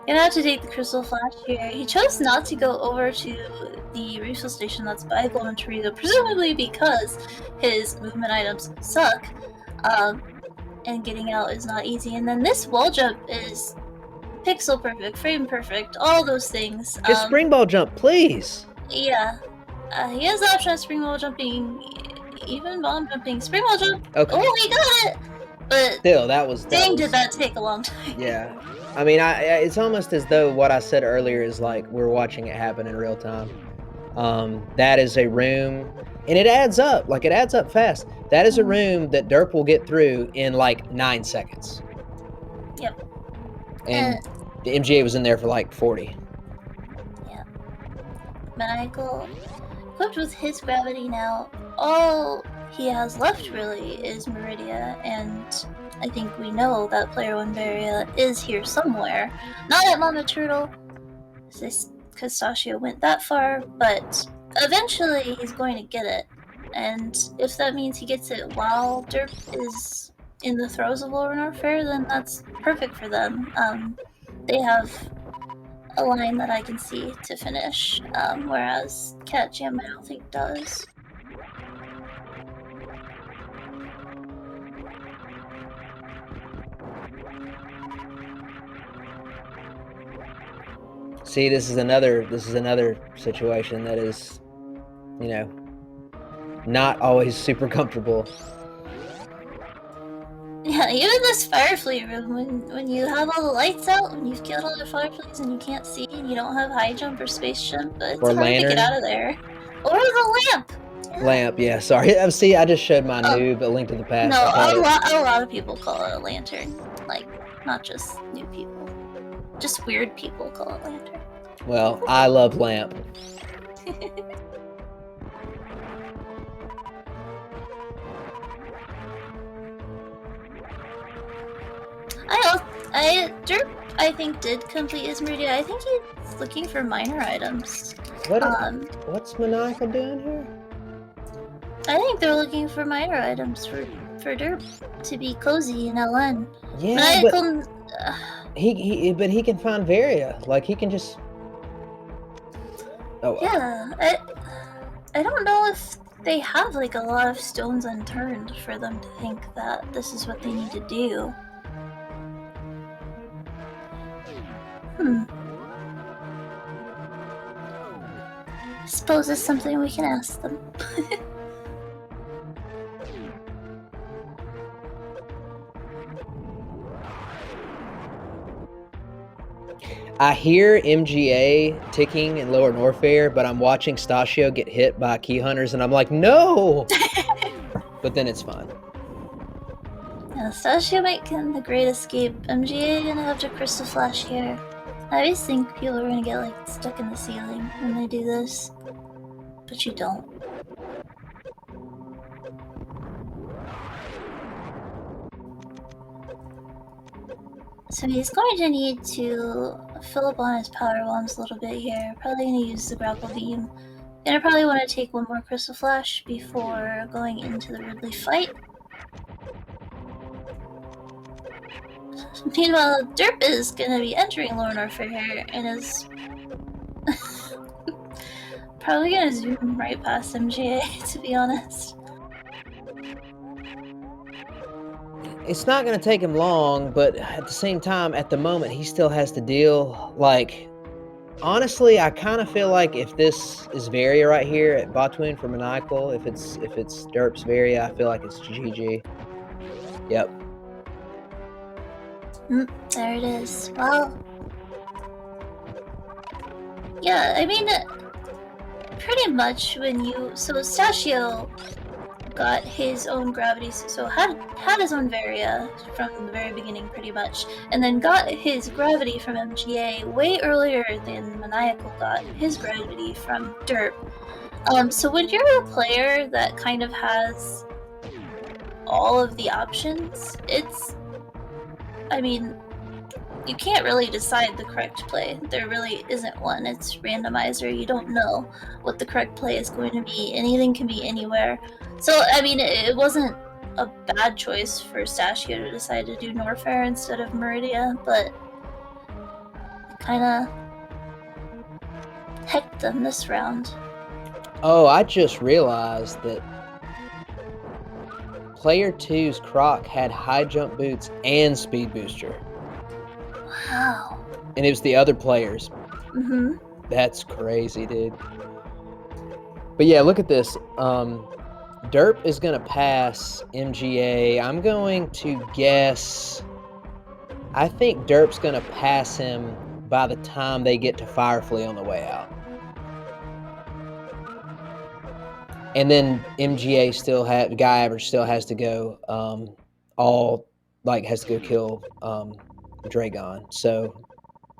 Gonna have to take the Crystal Flash here. He chose not to go over to the refill station that's by Golden Torito, presumably because his movement items suck, and getting out is not easy. And then this wall jump is pixel perfect, frame perfect, all those things. Just spring ball jump, please. Yeah. He has the option of spring ball jumping, even bomb jumping. Spring ball jump! Okay. Oh, he got it! But still, that was... did that take a long time. Yeah. I mean, it's almost as though what I said earlier is like we're watching it happen in real time. That is a room, and it adds up. Like, it adds up fast. That is a room that Derp will get through in like 9 seconds. Yep. And the MGA was in there for like 40. Yeah. Maniacal, equipped with his gravity now, all he has left really is Meridia, and I think we know that Player 1 Varia is here somewhere. Not at Mama Turtle, because Sashio went that far, but eventually he's going to get it. And if that means he gets it while Derp is in the throes of Lunar Fair, then that's perfect for them. They have a line that I can see to finish, whereas catJAM I don't think does. See, this is another situation that is, you know, not always super comfortable. Yeah, even this Firefly room, when you have all the lights out, when you've killed all the Fireflies and you can't see and you don't have high jump or space jump, but it's hard to get out of there. Or the lamp! Yeah. Lamp, yeah, sorry. See, I just showed my noob A Link to the Past. No, a lot of people call it a lantern. Like, not just new people. Just weird people call it lantern. Well, I love lamp. Derp, I think, did complete his Meridia. I think he's looking for minor items. What's Maniacal doing here? I think they're looking for minor items for Derp to be cozy in LN. Yeah, Maniacal, but he can find Varia. Like, he can just... Oh. Yeah, I don't know if they have like a lot of stones unturned for them to think that this is what they need to do. I suppose it's something we can ask them. I hear MGA ticking in Lower Norfair, but I'm watching Stasio get hit by key hunters, and I'm like, no! But then it's fine. Yeah, Stasio might get the Great Escape. MGA gonna have to Crystal Flash here. I always think people are gonna get like stuck in the ceiling when they do this, but you don't. So he's going to need to fill up on his power bombs a little bit here. Probably going to use the grapple beam. Gonna probably want to take one more Crystal Flash before going into the Ridley fight. Meanwhile, Derp is gonna be entering Lorna for here and is probably gonna zoom right past MGA, to be honest. It's not going to take him long, but at the same time, at the moment, he still has to deal. Like, honestly, I kind of feel like if this is Varia right here at Botwin for Maniacal, if it's Derp's Varia, I feel like it's GG. Yep. There it is. Wow. Yeah, I mean, pretty much when you... So Stachio got his own gravity, so had his own Varia from the very beginning, pretty much, and then got his gravity from MGA way earlier than Maniacal got his gravity from Derp. So when you're a player that kind of has all of the options, I mean, you can't really decide the correct play. There really isn't one. It's randomizer. You don't know what the correct play is going to be. Anything can be anywhere. So, I mean, it wasn't a bad choice for Stachio to decide to do Norfair instead of Meridia, but it kind of hecked them this round. Oh, I just realized that Player 2's Croc had high jump boots and speed booster. Wow. And it was the other players. Mm-hmm. That's crazy, dude. But yeah, look at this. Derp is going to pass MGA. I'm going to guess... I think Derp's going to pass him by the time they get to Firefly on the way out. And then MGA still has... Guy Average still has to go... has to go kill Dragon. So,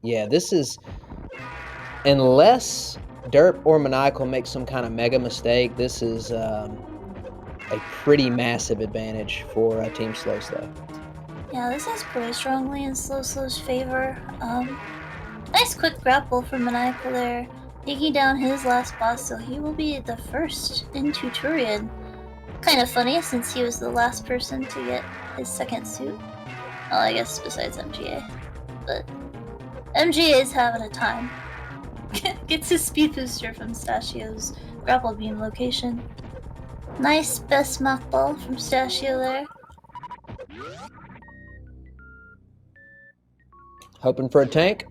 yeah, this is... Unless Derp or Maniacal make some kind of mega mistake, this is a pretty massive advantage for Team slowslow. Yeah, this is pretty strongly in slowslow's favor. Nice quick grapple from Maniacal there, taking down his last boss, so he will be the first into Turian. Kind of funny, since he was the last person to get his second suit. Well, I guess besides MGA. But MGA is having a time. Gets his speed booster from Stachio's grapple beam location. Nice best mock ball from Stachio there. Hoping for a tank.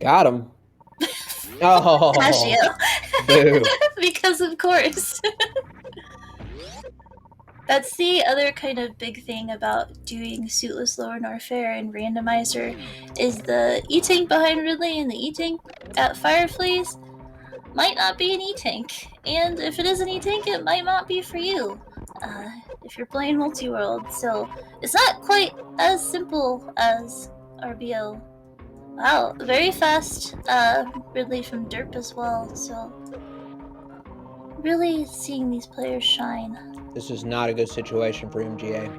Got him. Oh, Stachio. boo. Because of course. That's the other kind of big thing about doing Suitless Lower Norfair and Randomizer, is the E-Tank behind Ridley and the E-Tank at Fireflies might not be an E-Tank. And if it is an E-Tank, it might not be for you. If you're playing Multiworld. So it's not quite as simple as RBO. Wow, very fast Ridley from Derp as well, so really seeing these players shine. This is not a good situation for MGA.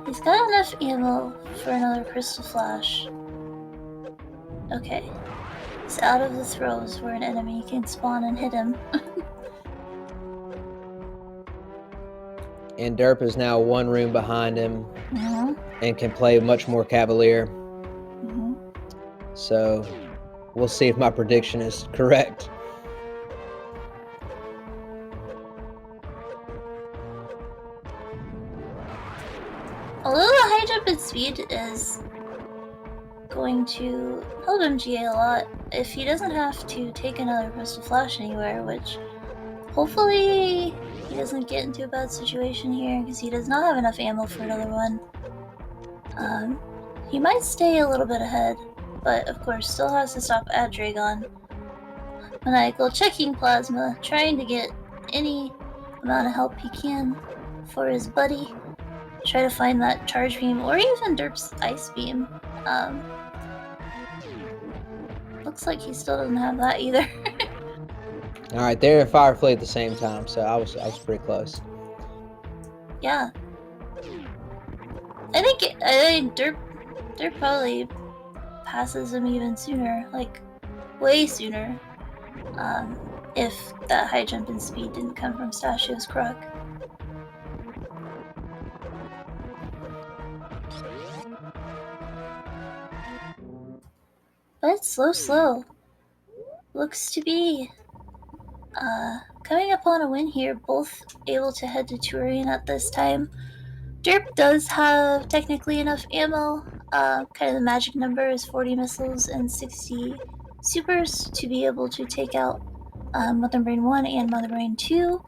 He's got enough ammo for another Crystal Flash. Okay. He's out of the throws where an enemy can spawn and hit him. And Derp is now one room behind him and can play much more cavalier. So we'll see if my prediction is correct. Although the high jump and speed is going to help MGA a lot, if he doesn't have to take another Crystal Flash anywhere, which hopefully he doesn't get into a bad situation here because he does not have enough ammo for another one. He might stay a little bit ahead, but of course still has to stop at Dragon. Maniacal checking Plasma, trying to get any amount of help he can for his buddy. Try to find that charge beam, or even Derp's ice beam. Looks like he still doesn't have that either. All right, they're in Firefly at the same time, so I was pretty close. Yeah. I think Derp probably passes him even sooner, like way sooner. If that high jump and speed didn't come from Stachio's Croc. But slow. Looks to be coming upon a win here, both able to head to Turian at this time. Derp does have technically enough ammo. Kind of the magic number is 40 missiles and 60 supers to be able to take out Mother Brain 1 and Mother Brain 2.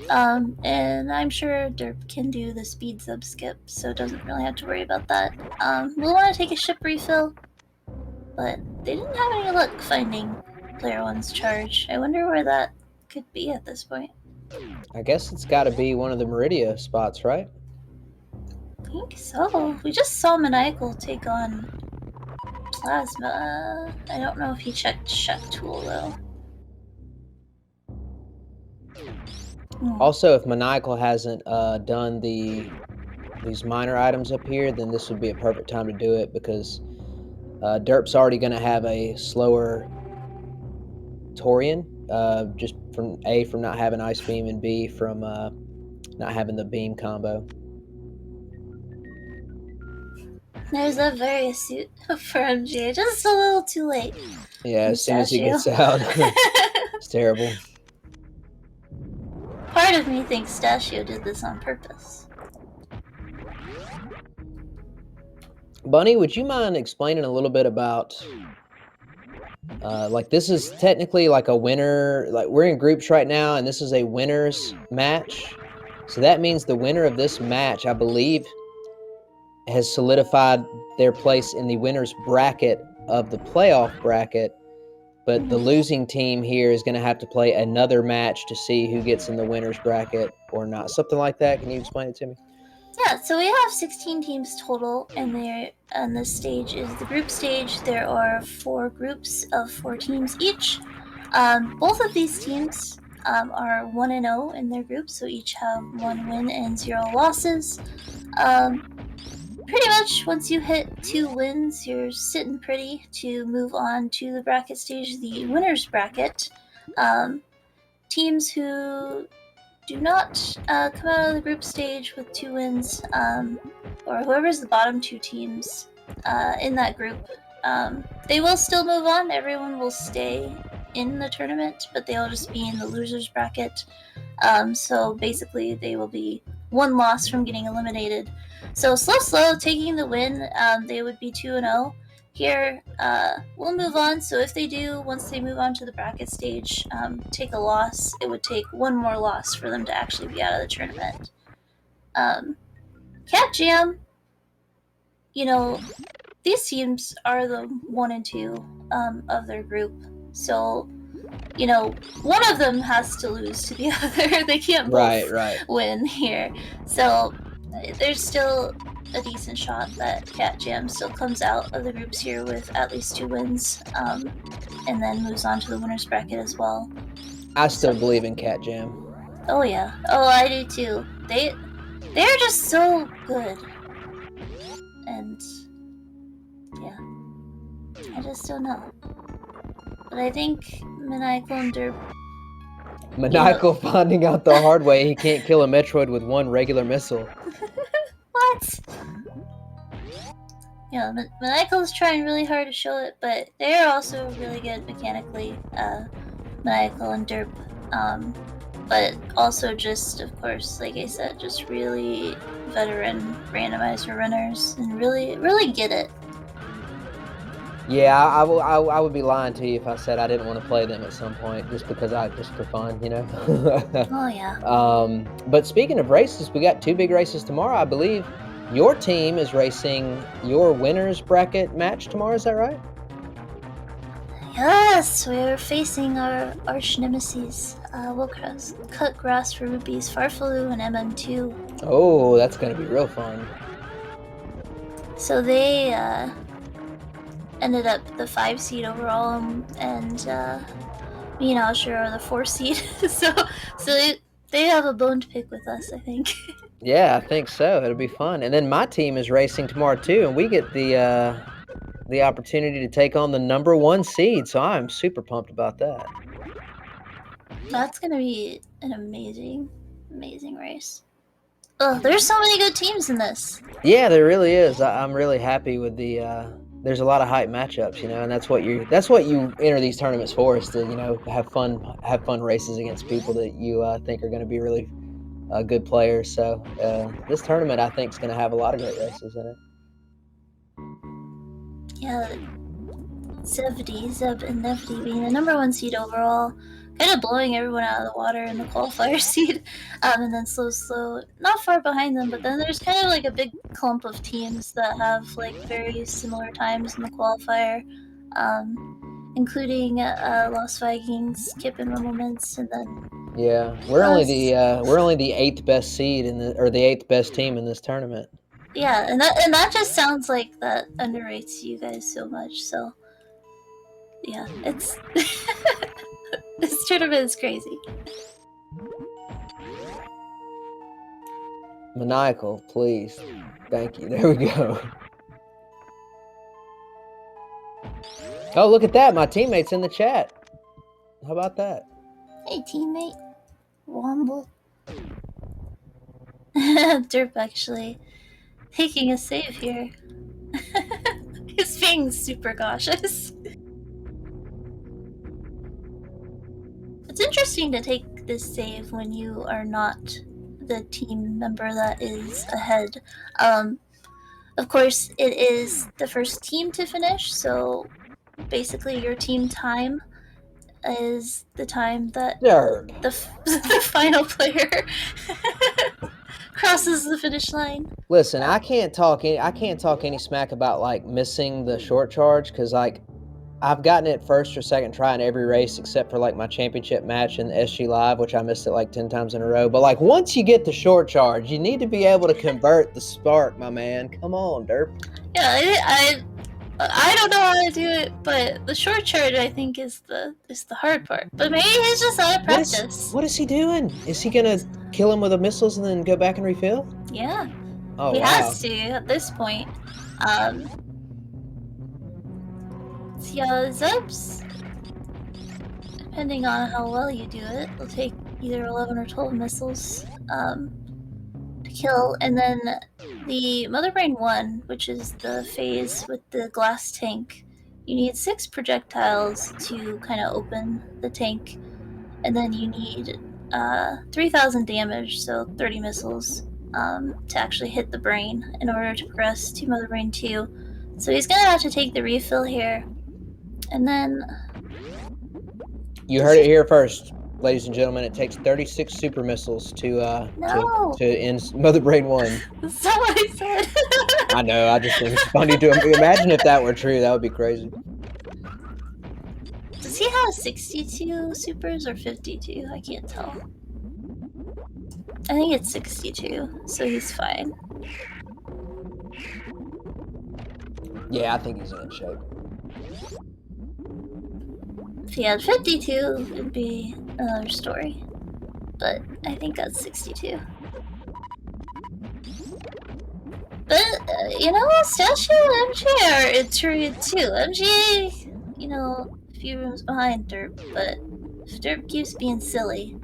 And I'm sure Derp can do the speed sub skip, so doesn't really have to worry about that. We'll want to take a ship refill, but they didn't have any luck finding Player One's charge. I wonder where that could be at this point. I guess it's got to be one of the Meridia spots, right? I think so. We just saw Maniacal take on Plasma. I don't know if he checked Chef Tool though. Also, if Maniacal hasn't done these minor items up here, then this would be a perfect time to do it because Derp's already going to have a slower Torian, just from A, from not having Ice Beam, and B, from not having the beam combo. There's a very suit for MJ, just a little too late. Yeah, as soon as he gets out, it's terrible. Part of me thinks Stashio did this on purpose. Bunny, would you mind explaining a little bit about, like, this is technically like a winner, like we're in groups right now, and this is a winner's match. So that means the winner of this match, I believe, has solidified their place in the winner's bracket of the playoff bracket. But the losing team here is going to have to play another match to see who gets in the winner's bracket or not. Something like that. Can you explain it to me? Yeah, so we have 16 teams total, and this stage is the group stage. There are 4 groups of 4 teams each. Both of these teams are 1-0 in their group, so each have 1 win and 0 losses. Pretty much once you hit 2 wins, you're sitting pretty to move on to the bracket stage, the winner's bracket. Teams who do not come out of the group stage with 2 wins, or whoever's the bottom 2 teams in that group, they will still move on. Everyone will stay in the tournament, but they'll just be in the loser's bracket. So basically, they will be 1 loss from getting eliminated. So slowslow taking the win, they would be 2-0. Here, we'll move on. So if they do, once they move on to the bracket stage, take a loss, it would take 1 more loss for them to actually be out of the tournament. catJAM, you know, these teams are the 1 and 2 of their group. So, you know, one of them has to lose to the other. They can't both win here. So there's still a decent shot that catJAM still comes out of the groups here with at least 2 wins, and then moves on to the winner's bracket as well. I still believe in catJAM. Oh yeah. Oh, I do too. They're just so good. And yeah. I just don't know. But I think Maniacal and Derp... Maniacal finding out the hard way he can't kill a Metroid with 1 regular missile. What? Yeah, Maniacal is trying really hard to show it, but they're also really good mechanically, Maniacal and Derp. But also just, of course, like I said, just really veteran randomizer runners and really, really get it. Yeah, I would be lying to you if I said I didn't want to play them at some point, just because just for fun, you know. Oh yeah. But speaking of races, we got 2 big races tomorrow, I believe. Your team is racing your winner's bracket match tomorrow. Is that right? Yes, we're facing our arch nemesis. We'll cut grass for rupees, Farfaloo and MM2. Oh, that's gonna be real fun. So they ended up the 5 seed overall, and me and Asher are the 4 seed. so they have a bone to pick with us, I think. Yeah, I think so. It'll be fun. And then my team is racing tomorrow too, and we get the opportunity to take on the number 1 seed. So I'm super pumped about that. That's gonna be an amazing, amazing race. Oh, there's so many good teams in this. Yeah, there really is. I'm really happy with the. There's a lot of hype matchups, you know, and that's what you enter these tournaments for, is to, you know, have fun races against people that you think are going to be really good players. So this tournament, I think, is going to have a lot of great races in it. Yeah, Zeb and Nevdi being the number 1 seed overall, kind of blowing everyone out of the water in the qualifier seed. And then slow, not far behind them, but then there's kind of like a big clump of teams that have like very similar times in the qualifier, including Lost Vikings, Kip and Rumblements, and then Yeah, we're only the 8th best seed or the 8th best team in this tournament. yeah, and that just sounds like that underrates you guys so much. So yeah, it's this tournament is crazy. Maniacal, please. Thank you. There we go. Oh, look at that. My teammate's in the chat. How about that? Hey, teammate. Womble. Derp actually taking a save here. He's being super cautious. It's interesting to take this save when you are not the team member that is ahead. Of course, it is the first team to finish, so basically your team time is the time that the final player crosses the finish line. Listen, I can't talk any smack about like missing the short charge because like I've gotten it first or second try in every race except for like my championship match in the SG Live, which I missed it like 10 times in a row. But like once you get the short charge, you need to be able to convert the spark, my man. Come on, Derp. Yeah, I don't know how to do it, but the short charge I think is the hard part. But maybe he's just out of practice. What is he doing? Is he gonna kill him with the missiles and then go back and refill? Yeah. Oh, he wow. has to at this point. Yeah, Zebs, depending on how well you do it, will take either 11 or 12 missiles to kill. And then the Mother Brain 1, which is the phase with the glass tank, you need 6 projectiles to kind of open the tank. And then you need 3,000 damage, so 30 missiles, to actually hit the brain in order to progress to Mother Brain 2. So he's gonna have to take the refill here. And then... You heard it here first, ladies and gentlemen. It takes 36 super missiles to end Mother Brain 1. That's not what I said. I know, I just think it's funny to imagine if that were true. That would be crazy. Does he have 62 supers or 52? I can't tell. I think it's 62, so he's fine. Yeah, I think he's in shape. If he had 52, it'd be another story. But I think that's 62. But, you know, Statue and MJ are intrigued too. MJ, you know, a few rooms behind Derp, but if Derp keeps being silly,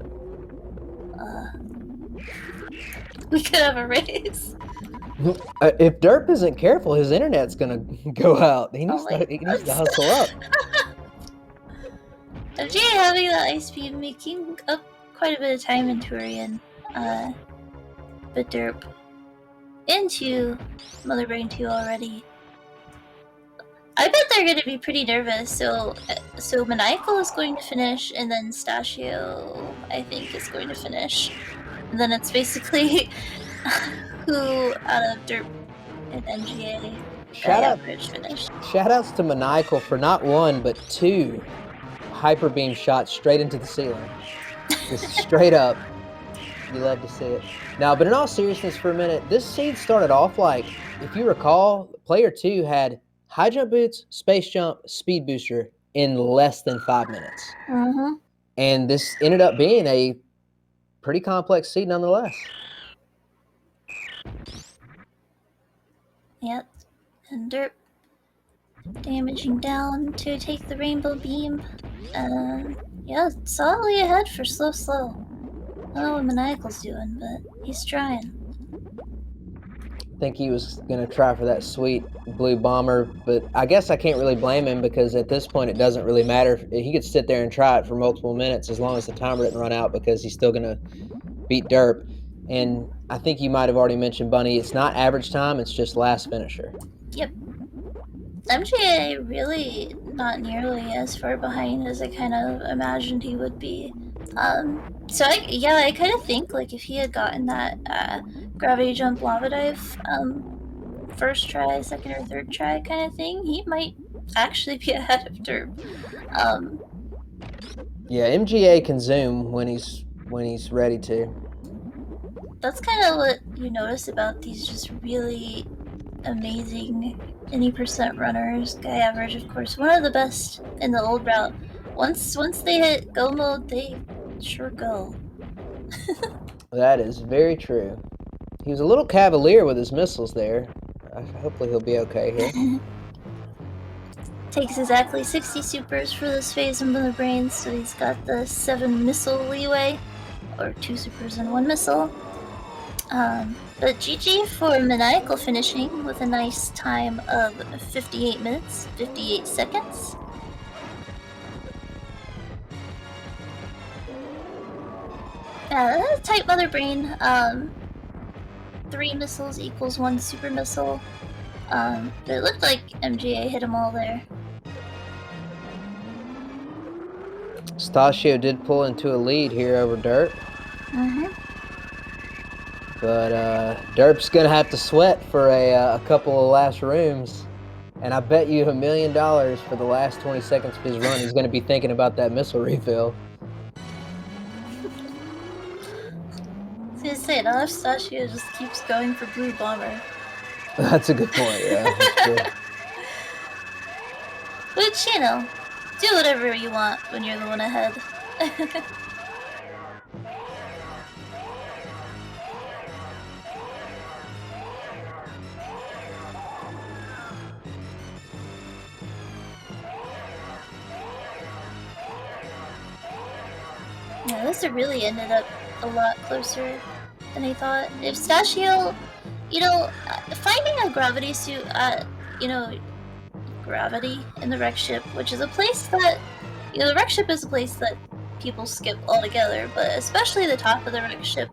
we could have a race. If Derp isn't careful, his internet's gonna go out. He needs to hustle up. MJ having the ice beam, making up quite a bit of time in Turian, but Derp into Mother Brain 2 already. I bet they're going to be pretty nervous. So Maniacal is going to finish, and then Stachio, I think, is going to finish. And then it's basically who out of Derp and NGA Shoutouts to Maniacal for not 1 but 2 hyper beam shots straight into the ceiling. Just straight up. You love to see it. Now, but in all seriousness for a minute, this seed started off like, if you recall, player 2 had high jump boots, space jump, speed booster in less than 5 minutes. Mm-hmm. And this ended up being a pretty complex seed nonetheless. Yep. And Derp damaging down to take the rainbow beam. Yeah, solidly ahead for slow. I don't know what Maniacal's doing, but he's trying. I think he was going to try for that sweet blue bomber, but I guess I can't really blame him because at this point it doesn't really matter. He could sit there and try it for multiple minutes as long as the timer didn't run out because he's still going to beat Derp. And I think you might have already mentioned, Bunny, it's not average time, it's just last finisher. Yep. MGA really not nearly as far behind as I kind of imagined he would be. So I kind of think like if he had gotten that gravity jump lava dive first try, second or third try kind of thing, he might actually be ahead of Derp. Yeah, MGA can zoom when he's ready to. That's kind of what you notice about these just really amazing any percent runners. Guy average, of course, one of the best in the old route. Once they hit go mode, they sure go. That is very true. He was a little cavalier with his missiles there. Hopefully he'll be okay here. Takes exactly 60 supers for this phase in the brain, so he's got the 7 missile leeway, or 2 supers and 1 missile. But GG for Maniacal finishing with a nice time of 58 minutes, 58 seconds. Tight mother brain. 3 missiles equals 1 super missile. But it looked like MGA hit them all there. Stasio did pull into a lead here over Derp. But Derp's gonna have to sweat for a couple of last rooms. And I bet you $1 million for the last 20 seconds of his run, he's gonna be thinking about that missile refill. I was gonna say, now if Stasio just keeps going for Blue Bomber. That's a good point, yeah. That's true. Which, you know, do whatever you want when you're the one ahead. Yeah, this really ended up a lot closer than I thought. If Stasio, finding a gravity suit at, Gravity in the wreck ship, which is a place that, the wreck ship is a place that people skip altogether, but especially the top of the wreck ship,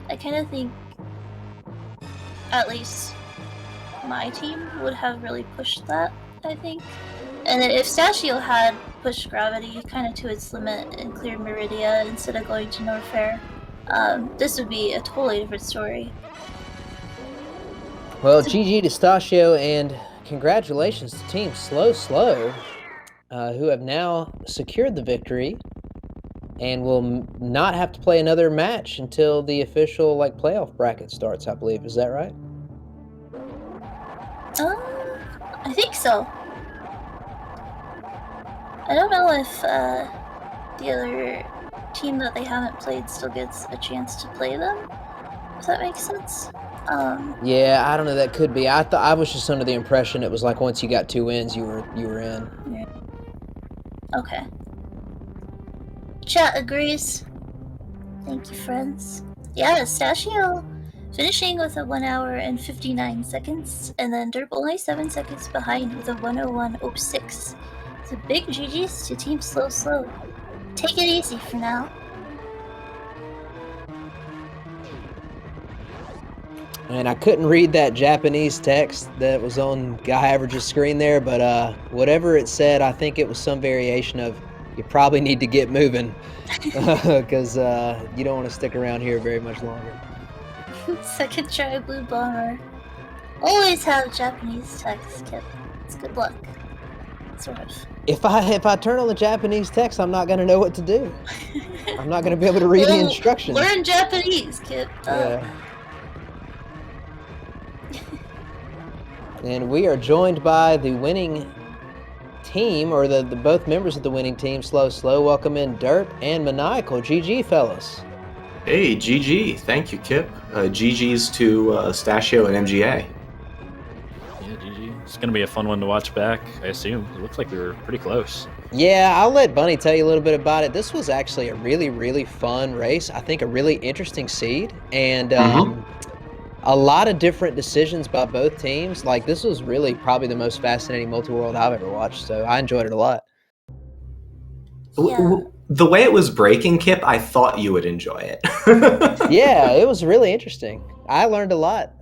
I kind of think at least my team would have really pushed that, I think. And if Stasio had pushed Gravity kind of to its limit and cleared Meridia instead of going to Norfair, this would be a totally different story. Well, GG to Stasio, and congratulations to Team Slow, who have now secured the victory and will not have to play another match until the official playoff bracket starts, I believe. Is that right? I think so. I don't know if the other team that they haven't played still gets a chance to play them, if that makes sense. Yeah, I don't know. That could be. I was just under the impression it was like once you got 2 wins, you were in. Yeah. Okay. Chat agrees. Thank you, friends. Yeah, Stasio finishing with a 1 hour and 59 seconds, and then Derp only 7 seconds behind with a 1:01:06. So big GG's to Team Slow. Take it easy for now. And I couldn't read that Japanese text that was on Guy Average's screen there, but whatever it said, I think it was some variation of, you probably need to get moving, because you don't want to stick around here very much longer. Second try Blue Bomber. Always have Japanese text, Kip. It's good luck. Sort of. If I turn on the Japanese text, I'm not going to know what to do. I'm not going to be able to read the instructions. Learn Japanese, Kip. Yeah. And we are joined by the winning team, or the both members of the winning team, Slow. Welcome in Derp and Maniacal. GG, fellas. Hey, GG. Thank you, Kip. GG's to Stasio and MGA. Yeah, GG. It's going to be a fun one to watch back, I assume. It looks like we were pretty close. Yeah, I'll let Bunny tell you a little bit about it. This was actually a really, really fun race. I think a really interesting seed. And a lot of different decisions by both teams. This was really probably the most fascinating multi-world I've ever watched, so I enjoyed it a lot. Yeah. The way it was breaking, Kip, I thought you would enjoy it. Yeah, it was really interesting. I learned a lot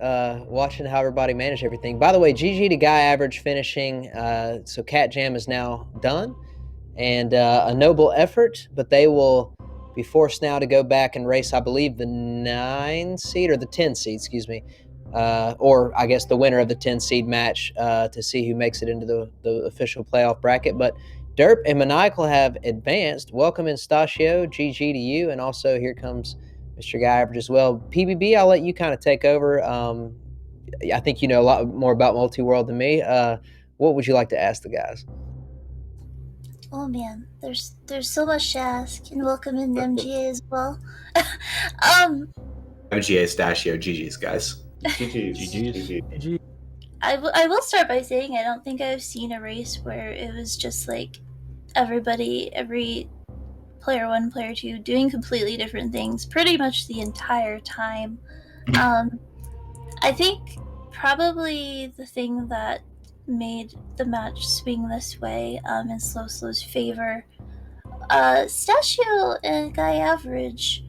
watching how everybody managed everything. By the way, GG to Guy Average finishing. So catJAM is now done, and a noble effort, but they will be forced now to go back and race, I believe, the 9 seed or the 10 seed, excuse me, or I guess the winner of the 10 seed match to see who makes it into the official playoff bracket. But Derp and Maniacal have advanced. Welcome, Instachio. GG to you, and also here comes Mr. Guy Average as well. PBB, I'll let you kind of take over. I think you know a lot more about Multiworld than me. What would you like to ask the guys? Oh man, there's so much to ask, and welcome in MGA as well. MGA, Stashio, GG's, guys. GG's. I will start by saying I don't think I've seen a race where it was just like every player 1, player 2 doing completely different things pretty much the entire time. I think probably the thing that made the match swing this way in slowslow's favor, Stashio and Guy Average.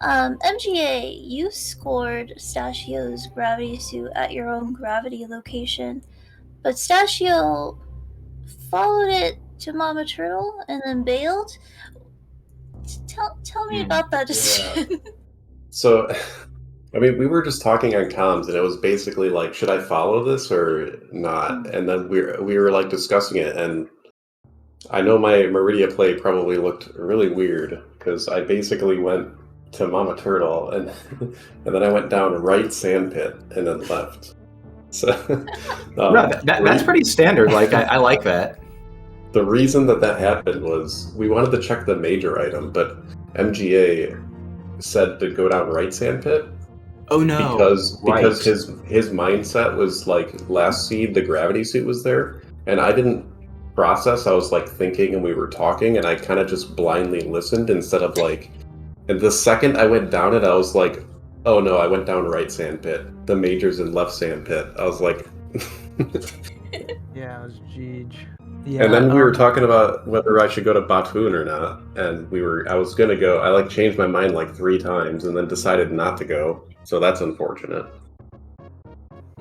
MGA, you scored Stashio's gravity suit at your own gravity location, but Stashio followed it to Mama Turtle and then bailed. Tell me about that decision. So, I mean, we were just talking on comms, and it was basically like, should I follow this or not? And then we were like discussing it, and I know my Meridia play probably looked really weird because I basically went to Mama Turtle and then I went down right sandpit and then left. So No, that's pretty standard. Like I like that. The reason that happened was we wanted to check the major item, but MGA said to go down right sandpit. Oh no! Because his mindset was like last seed, the gravity suit was there, and I didn't process. I was like thinking, and we were talking, and I kind of just blindly listened instead of like. And the second I went down it, I was like, "Oh no! I went down right sandpit. The major's in left sandpit." I was like. Yeah, it was Jeej. Yeah, and then we were talking about whether I should go to Batoon or not, and I was gonna go. I like changed my mind like 3 times, and then decided not to go. So that's unfortunate.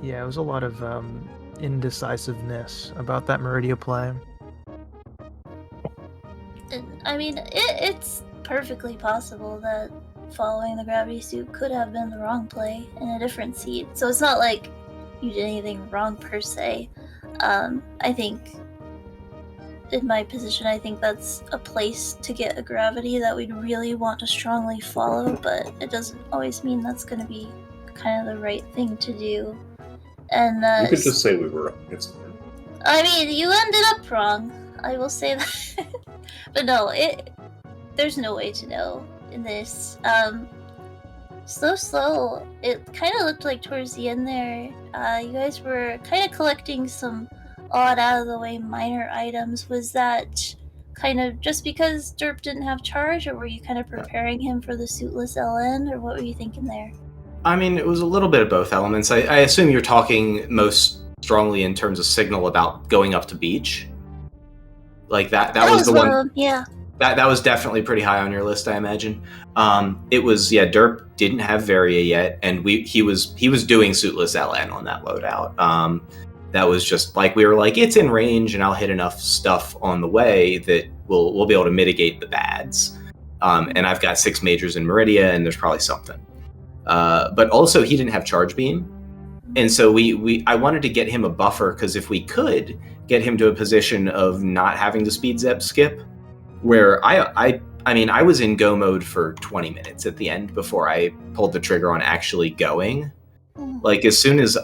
Yeah, it was a lot of indecisiveness about that Meridia play. I mean, it's perfectly possible that following the gravity suit could have been the wrong play in a different seed. So it's not like you did anything wrong per se. I think in my position, I think that's a place to get a gravity that we'd really want to strongly follow, but it doesn't always mean that's going to be kind of the right thing to do. And you could just say we were wrong. It's fine. I mean, you ended up wrong. I will say that. But no, there's no way to know in this. Slow, it kind of looked like towards the end there, you guys were kind of collecting some odd out of the way minor items. Was that kind of just because Derp didn't have charge, or were you kind of preparing him for the suitless LN, or what were you thinking there? I mean, it was a little bit of both elements. I assume you're talking most strongly in terms of signal about going up to beach. Like that was the one. Yeah. That was definitely pretty high on your list, I imagine. It was Derp didn't have Varia yet, and he was doing suitless LN on that loadout. That was just like we were like, it's in range, and I'll hit enough stuff on the way that we'll be able to mitigate the bads. And I've got 6 majors in Meridia, and there's probably something. But also he didn't have charge beam, and so I wanted to get him a buffer, because if we could get him to a position of not having to speed zep skip, where I mean I was in go mode for 20 minutes at the end before I pulled the trigger on actually going. Like as soon as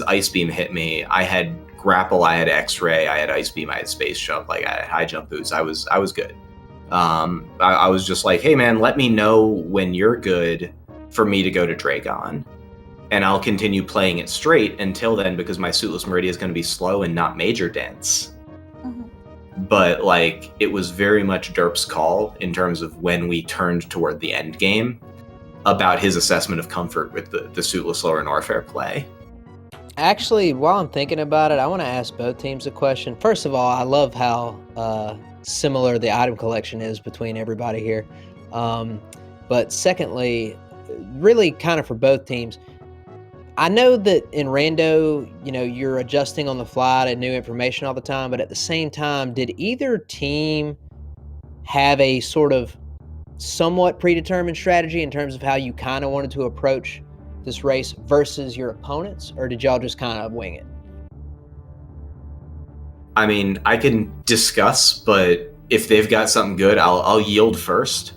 Ice Beam hit me, I had grapple, I had X-ray, I had Ice Beam, I had space jump, like I had high jump boost. I was good. I was just like, hey man, let me know when you're good for me to go to Dragon, and I'll continue playing it straight until then, because my suitless Meridia is going to be slow and not major dense. But like it was very much Derp's call in terms of when we turned toward the end game about his assessment of comfort with the suitless lower Norfair play. Actually, while I'm thinking about it, I want to ask both teams a question. First of all, I love how similar the item collection is between everybody here. But secondly, really kind of for both teams, I know that in Rando, you're adjusting on the fly to new information all the time, but at the same time, did either team have a sort of somewhat predetermined strategy in terms of how you kind of wanted to approach this race versus your opponents, or did y'all just kind of wing it? I mean, I can discuss, but if they've got something good, I'll yield first.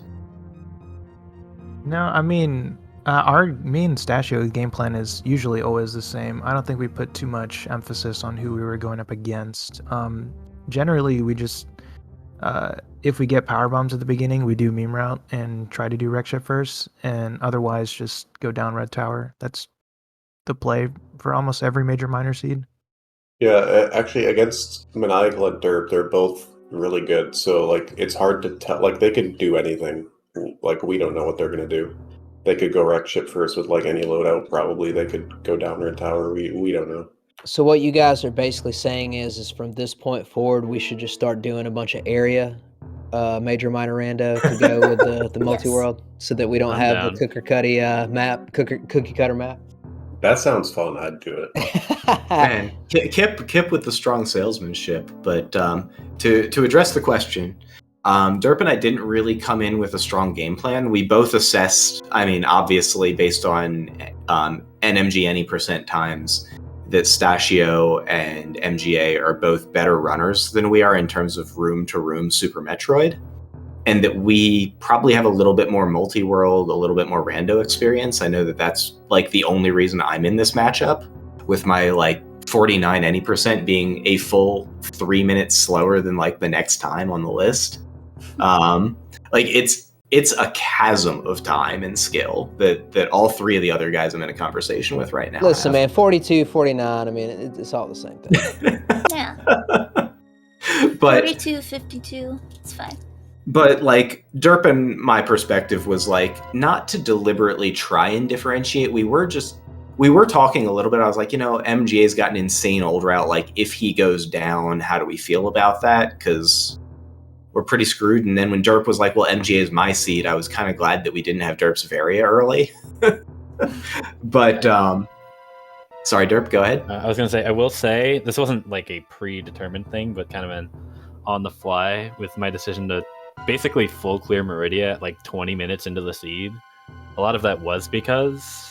No, I mean, me and Stashio game plan is usually always the same. I don't think we put too much emphasis on who we were going up against. Generally, we just, if we get power bombs at the beginning, we do meme route and try to do wreck ship first, and otherwise just go down red tower. That's the play for almost every major minor seed. Yeah, actually, against Maniacal and Derp, they're both really good. So, like, it's hard to tell. Like, they could do anything. Like, we don't know what they're gonna do. They could go wreck ship first with like any loadout. Probably they could go down red tower. We don't know. So what you guys are basically saying is from this point forward, we should just start doing a bunch of area major minor rando to go with the multi-world, so that we don't I'm have down. the cookie cutter map. That sounds fun. I'd do it. Man, Kip with the strong salesmanship. But to address the question, Derp and I didn't really come in with a strong game plan. We both assessed, I mean, obviously based on NMG any percent times, that Stashio and MGA are both better runners than we are in terms of room-to-room Super Metroid, and that we probably have a little bit more multi-world, a little bit more rando experience. I know that that's like the only reason I'm in this matchup, with my like 49 any percent being a full 3 minutes slower than like the next time on the list. Like it's a chasm of time and skill that all three of the other guys I'm in a conversation with right now Listen, have. man, 42, 49, I mean, it's all the same thing. Yeah. But 42, 52, it's fine. But like Derp and my perspective was like not to deliberately try and differentiate. We were talking a little bit. I was like, MGA's got an insane old route. Like if he goes down, how do we feel about that? Because we're pretty screwed. And then when Derp was like, well, MGA is my seed, I was kind of glad that we didn't have Derp's Varia early. But sorry, Derp, go ahead. I was gonna say, I will say this wasn't like a predetermined thing, but kind of an on the fly with my decision to basically full clear Meridia at like 20 minutes into the seed. A lot of that was because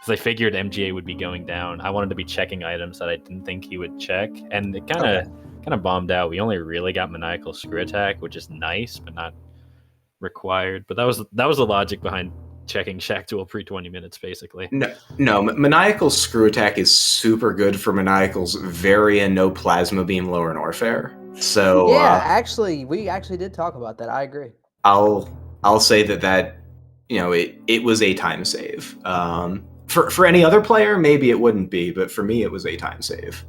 I figured MGA would be going down. I wanted to be checking items that I didn't think he would check, and it kind of bombed out. We only really got Maniacal Screw Attack, which is nice but not required. But that was the logic behind checking Shack Duel pre 20 minutes, basically. No, Maniacal's Screw Attack is super good for Maniacal's Varia no Plasma Beam lower Norfair. So yeah, we actually did talk about that. I agree. I'll say that it was a time save. For any other player, maybe it wouldn't be, but for me, it was a time save.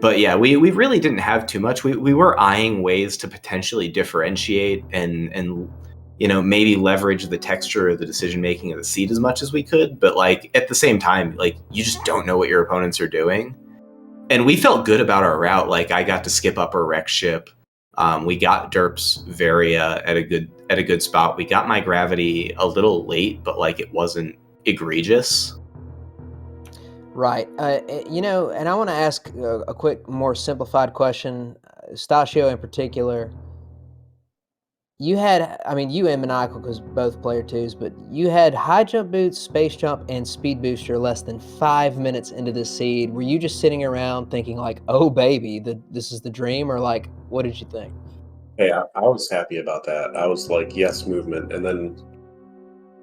But yeah, we really didn't have too much. We were eyeing ways to potentially differentiate and maybe leverage the texture of the decision making of the seed as much as we could. But like at the same time, like you just don't know what your opponents are doing. And we felt good about our route. Like I got to skip up our wreck ship. We got Derp's Varia at a good spot. We got my gravity a little late, but like it wasn't egregious. Right. And I want to ask a quick, more simplified question. Stashio in particular, you and Maniacal, because both player twos, but you had high jump boots, space jump, and speed booster less than 5 minutes into this seed. Were you just sitting around thinking like, oh baby, this is the dream, or like, what did you think? Hey, I was happy about that. I was like, yes, movement. And then,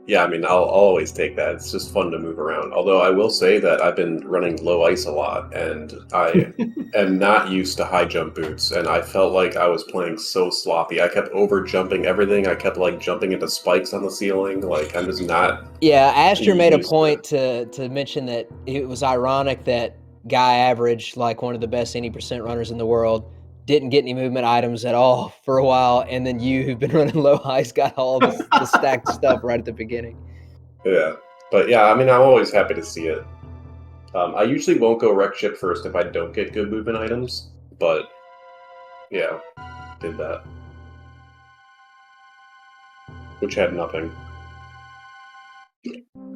yeah, I mean, I'll always take that. It's just fun to move around. Although I will say that I've been running low ice a lot, and I am not used to high jump boots, and I felt like I was playing so sloppy. I kept over jumping everything. I kept like jumping into spikes on the ceiling. Like I'm just not. Yeah, Asher made a used point to mention that it was ironic that Guy Average, like one of the best 80% runners in the world, didn't get any movement items at all for a while, and then you, who've been running low ice, got all the stacked stuff right at the beginning. Yeah, but yeah, I mean, I'm always happy to see it. I usually won't go wreck ship first if I don't get good movement items, but yeah, did that. Which had nothing.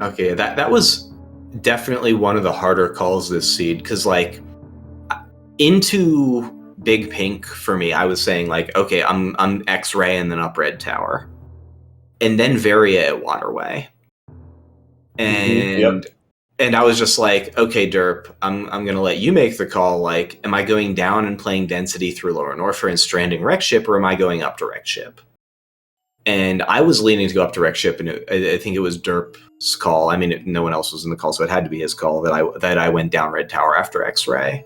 Okay, that was definitely one of the harder calls this seed, because like into Big Pink for me, I was saying like, okay, I'm X-Ray and then up Red Tower, and then Varia at Waterway, and Yep. and I was just like, okay, Derp, I'm gonna let you make the call. Like, am I going down and playing density through Lower Norfair and stranding Wreck Ship, or am I going up to Wreck Ship? And I was leaning to go up to Wreck Ship, and I think it was Derp's call. I mean, no one else was in the call, so it had to be his call that I went down Red Tower after X-Ray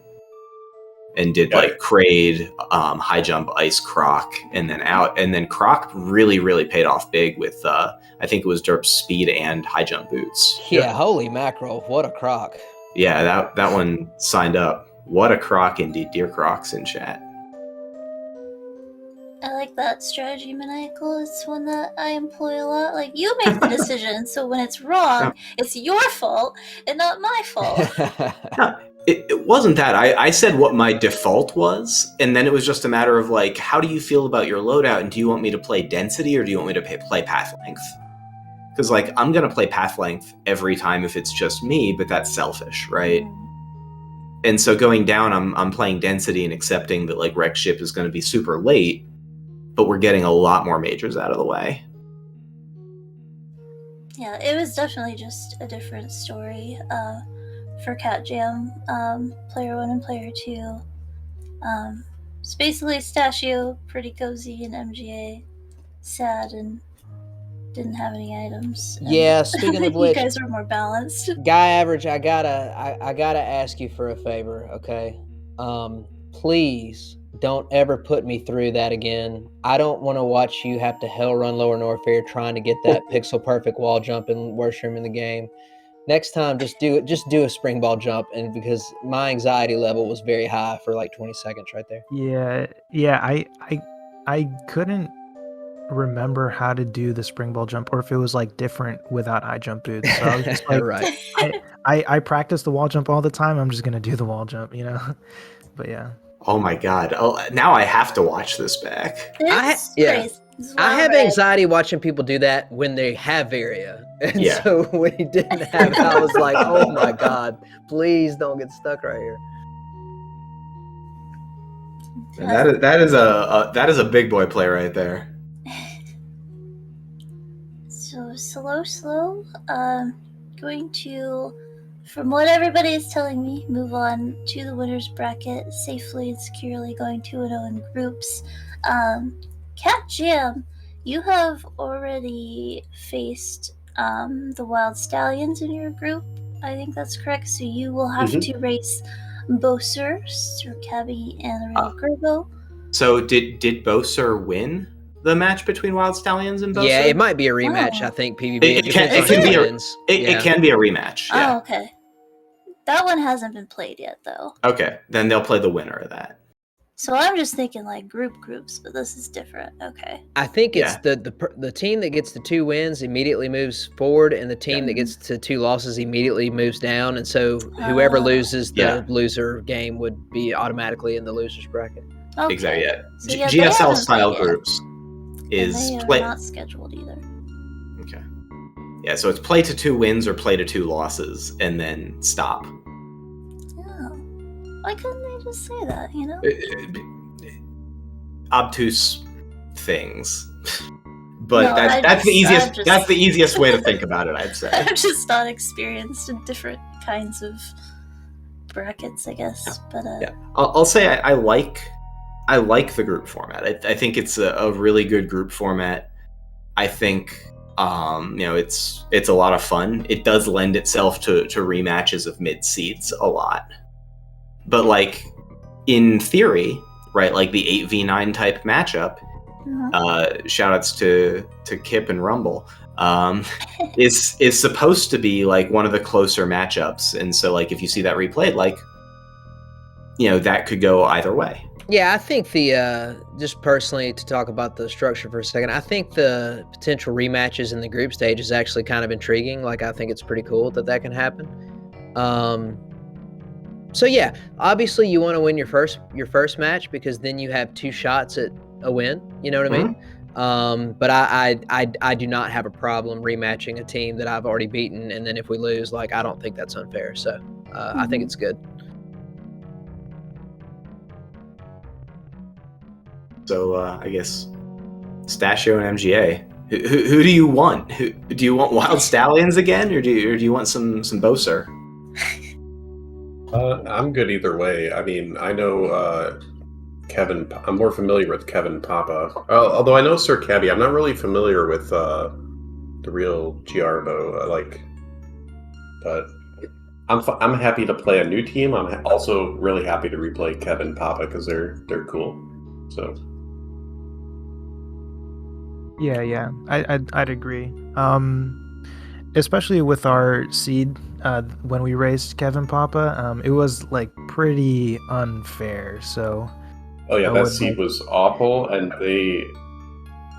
and did like Kraid, high jump, ice Croc, and then out. And then Croc really, really paid off big with I think it was Derp's speed and high jump boots. Yeah, holy mackerel, what a croc. Yeah, that one signed up. What a croc indeed, dear Crocs in chat. I like that strategy, Maniacal. It's one that I employ a lot. Like, you make the decision, so when it's wrong, it's your fault and not my fault. No, it wasn't that. I said what my default was, and then it was just a matter of like, how do you feel about your loadout, and do you want me to play density or do you want me to play path length? Because like, I'm gonna play path length every time if it's just me, but that's selfish, right? And so going down, I'm playing density and accepting that like Wreck Ship is going to be super late, but we're getting a lot more majors out of the way. Yeah, it was definitely just a different story for catJAM, player 1 and player 2. It's basically Stashio, pretty cozy, and MGA, sad and didn't have any items. Yeah, speaking of which, you guys were more balanced. Guy Average, I gotta ask you for a favor, okay? Please don't ever put me through that again. I don't want to watch you have to hell run Lower Norfair trying to get that pixel perfect wall jump in worst room in the game. Next time, just do a spring ball jump, and because my anxiety level was very high for like 20 seconds right there. Yeah. I couldn't remember how to do the spring ball jump, or if it was like different without high jump boots. So I was just like, right. I practice the wall jump all the time. I'm just gonna do the wall jump, you know. But yeah. Oh my god! Oh, now I have to watch this back. I have anxiety watching people do that when they have Varia, and so when he didn't have it, I was like, "Oh my god, please don't get stuck right here." And that is a big boy play right there. So slowslow, going to, from what everybody is telling me, move on to the winner's bracket safely and securely, going 2-0 in groups. catJAM, you have already faced the Wild Stallions in your group. I think that's correct. So you will have to race Boser, Sir Cabby, and the Real Gerbo. So did Boser win the match between Wild Stallions and Boser? Yeah, it might be a rematch. I think PvP. It can be a rematch. Yeah. Oh, okay. That one hasn't been played yet, though. Okay, then they'll play the winner of that. So I'm just thinking like groups, but this is different. Okay. I think it's the team that gets the 2 wins immediately moves forward, and the team that gets to 2 losses immediately moves down. And so whoever loses the loser game would be automatically in the loser's bracket. Okay. Exactly. Yeah. So, yeah, GSL style groups is they are play. not scheduled either. Okay. Yeah, so it's play to 2 wins or play to 2 losses, and then stop. Why couldn't they just say that, you know? Obtuse things. But No, that's the easiest way to think about it, I'd say. I'm just not experienced in different kinds of brackets, I guess. But I'll say I like the group format. I think it's a really good group format. I think it's a lot of fun. It does lend itself to rematches of mid seeds a lot. But like in theory, right, like the 8v9 type matchup, shoutouts to Kip and Rumble, is supposed to be like one of the closer matchups. And so like if you see that replayed, like, that could go either way. Yeah, I think just personally to talk about the structure for a second, I think the potential rematches in the group stage is actually kind of intriguing. Like, I think it's pretty cool that can happen. So yeah, obviously you want to win your first match because then you have 2 shots at a win. You know what I mean? But I do not have a problem rematching a team that I've already beaten, and then if we lose, like I don't think that's unfair. So I think it's good. So I guess Stashio and MGA. Who do you want? Do you want Wild Stallions again, or do you want some Bowser? I'm good either way. I mean, I know Kevin. I'm more familiar with Kevin Papa. Although I know Sir Cabby, I'm not really familiar with the real Giarbo. But I'm happy to play a new team. I'm also really happy to replay Kevin Papa because they're cool. So. Yeah, I'd agree. Especially with our seed, when we raced Kevin Papa, it was like pretty unfair. So. Oh yeah, that seed was awful, and they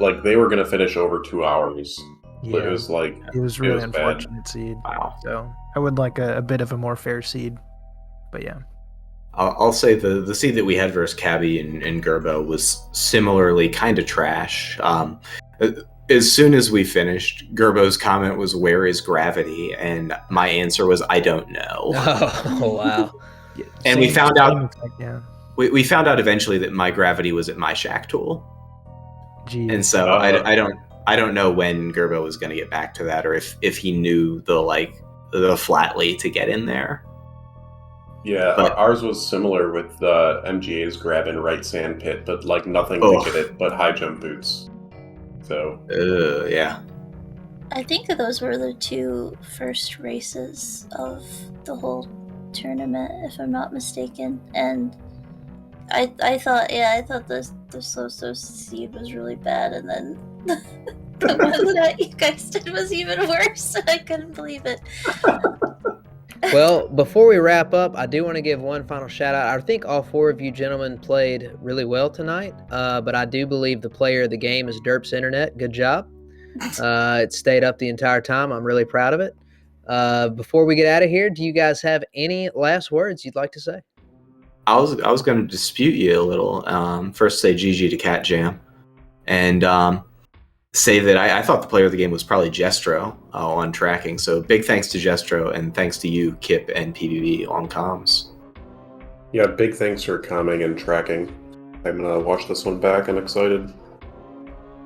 were gonna finish over 2 hours. Yeah, it was really unfortunate seed. Wow. So I would like a bit of a more fair seed, but yeah. I'll say the seed that we had versus Cabby and Gerbo was similarly kind of trash. As soon as we finished, Gerbo's comment was, "Where is gravity?" And my answer was, "I don't know." Oh wow! And we found out. We found out eventually that my gravity was at my shack tool. Jeez. And so I don't know when Gerbo was going to get back to that, or if he knew the flatly to get in there. Yeah, but ours was similar with MGA's grab and right sand pit, but nothing to get it but high jump boots. So yeah. I think that those were the 2 first races of the whole tournament, if I'm not mistaken. And I thought the so seed was really bad, and then the one that you guys did was even worse. I couldn't believe it. Well, before we wrap up, I do want to give one final shout out. I think all 4 of you gentlemen played really well tonight, but I do believe the player of the game is Derp's Internet. Good job. It stayed up the entire time. I'm really proud of it. Before we get out of here, do you guys have any last words you'd like to say? I was going to dispute you a little. First, say GG to catJAM, and say that I thought the player of the game was probably Jestro on tracking. So big thanks to Jestro, and thanks to you, Kip and PBB on comms. Yeah, big thanks for coming and tracking. I'm gonna watch this one back. I'm excited.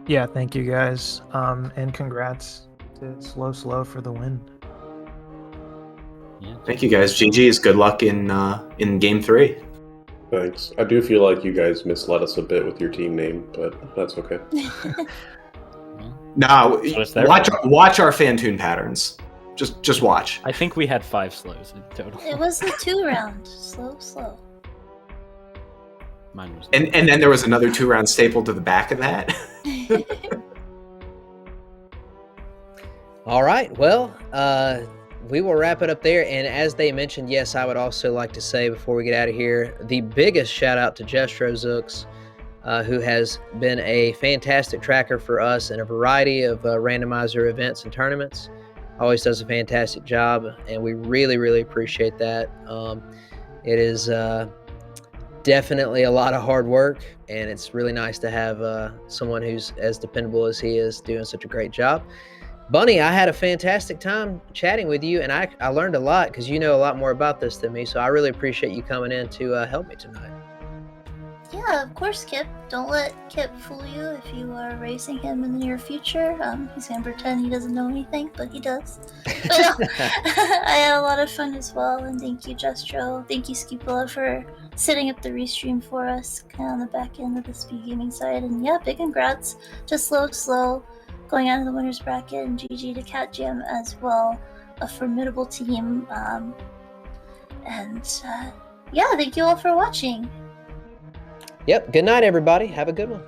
Yeah, thank you guys, and congrats to Slow for the win. Yeah. Thank you guys. GG's. Good luck in game 3. Thanks. I do feel like you guys misled us a bit with your team name, but that's okay. Nah, watch our Fantoon patterns. Just watch. I think we had 5 slows in total. It was the 2 round. Slow. Mine was. And then there was another 2 round stapled to the back of that. All right. Well, we will wrap it up there. And as they mentioned, yes, I would also like to say before we get out of here, the biggest shout out to Jestro Zooks, who has been a fantastic tracker for us in a variety of randomizer events and tournaments. Always does a fantastic job, and we really, really appreciate that. It is definitely a lot of hard work, and it's really nice to have someone who's as dependable as he is doing such a great job. Bunny, I had a fantastic time chatting with you, and I learned a lot because you know a lot more about this than me, so I really appreciate you coming in to help me tonight. Yeah, of course, Kip. Don't let Kip fool you if you are racing him in the near future. He's gonna pretend he doesn't know anything, but he does. But, I had a lot of fun as well, and thank you, Jestro. Thank you, Skipula, for setting up the restream for us, kind of on the back end of the SpeedGaming side. And yeah, big congrats to Slow going out of the winner's bracket, and GG to catJAM as well. A formidable team. Yeah, thank you all for watching. Yep. Good night, everybody. Have a good one.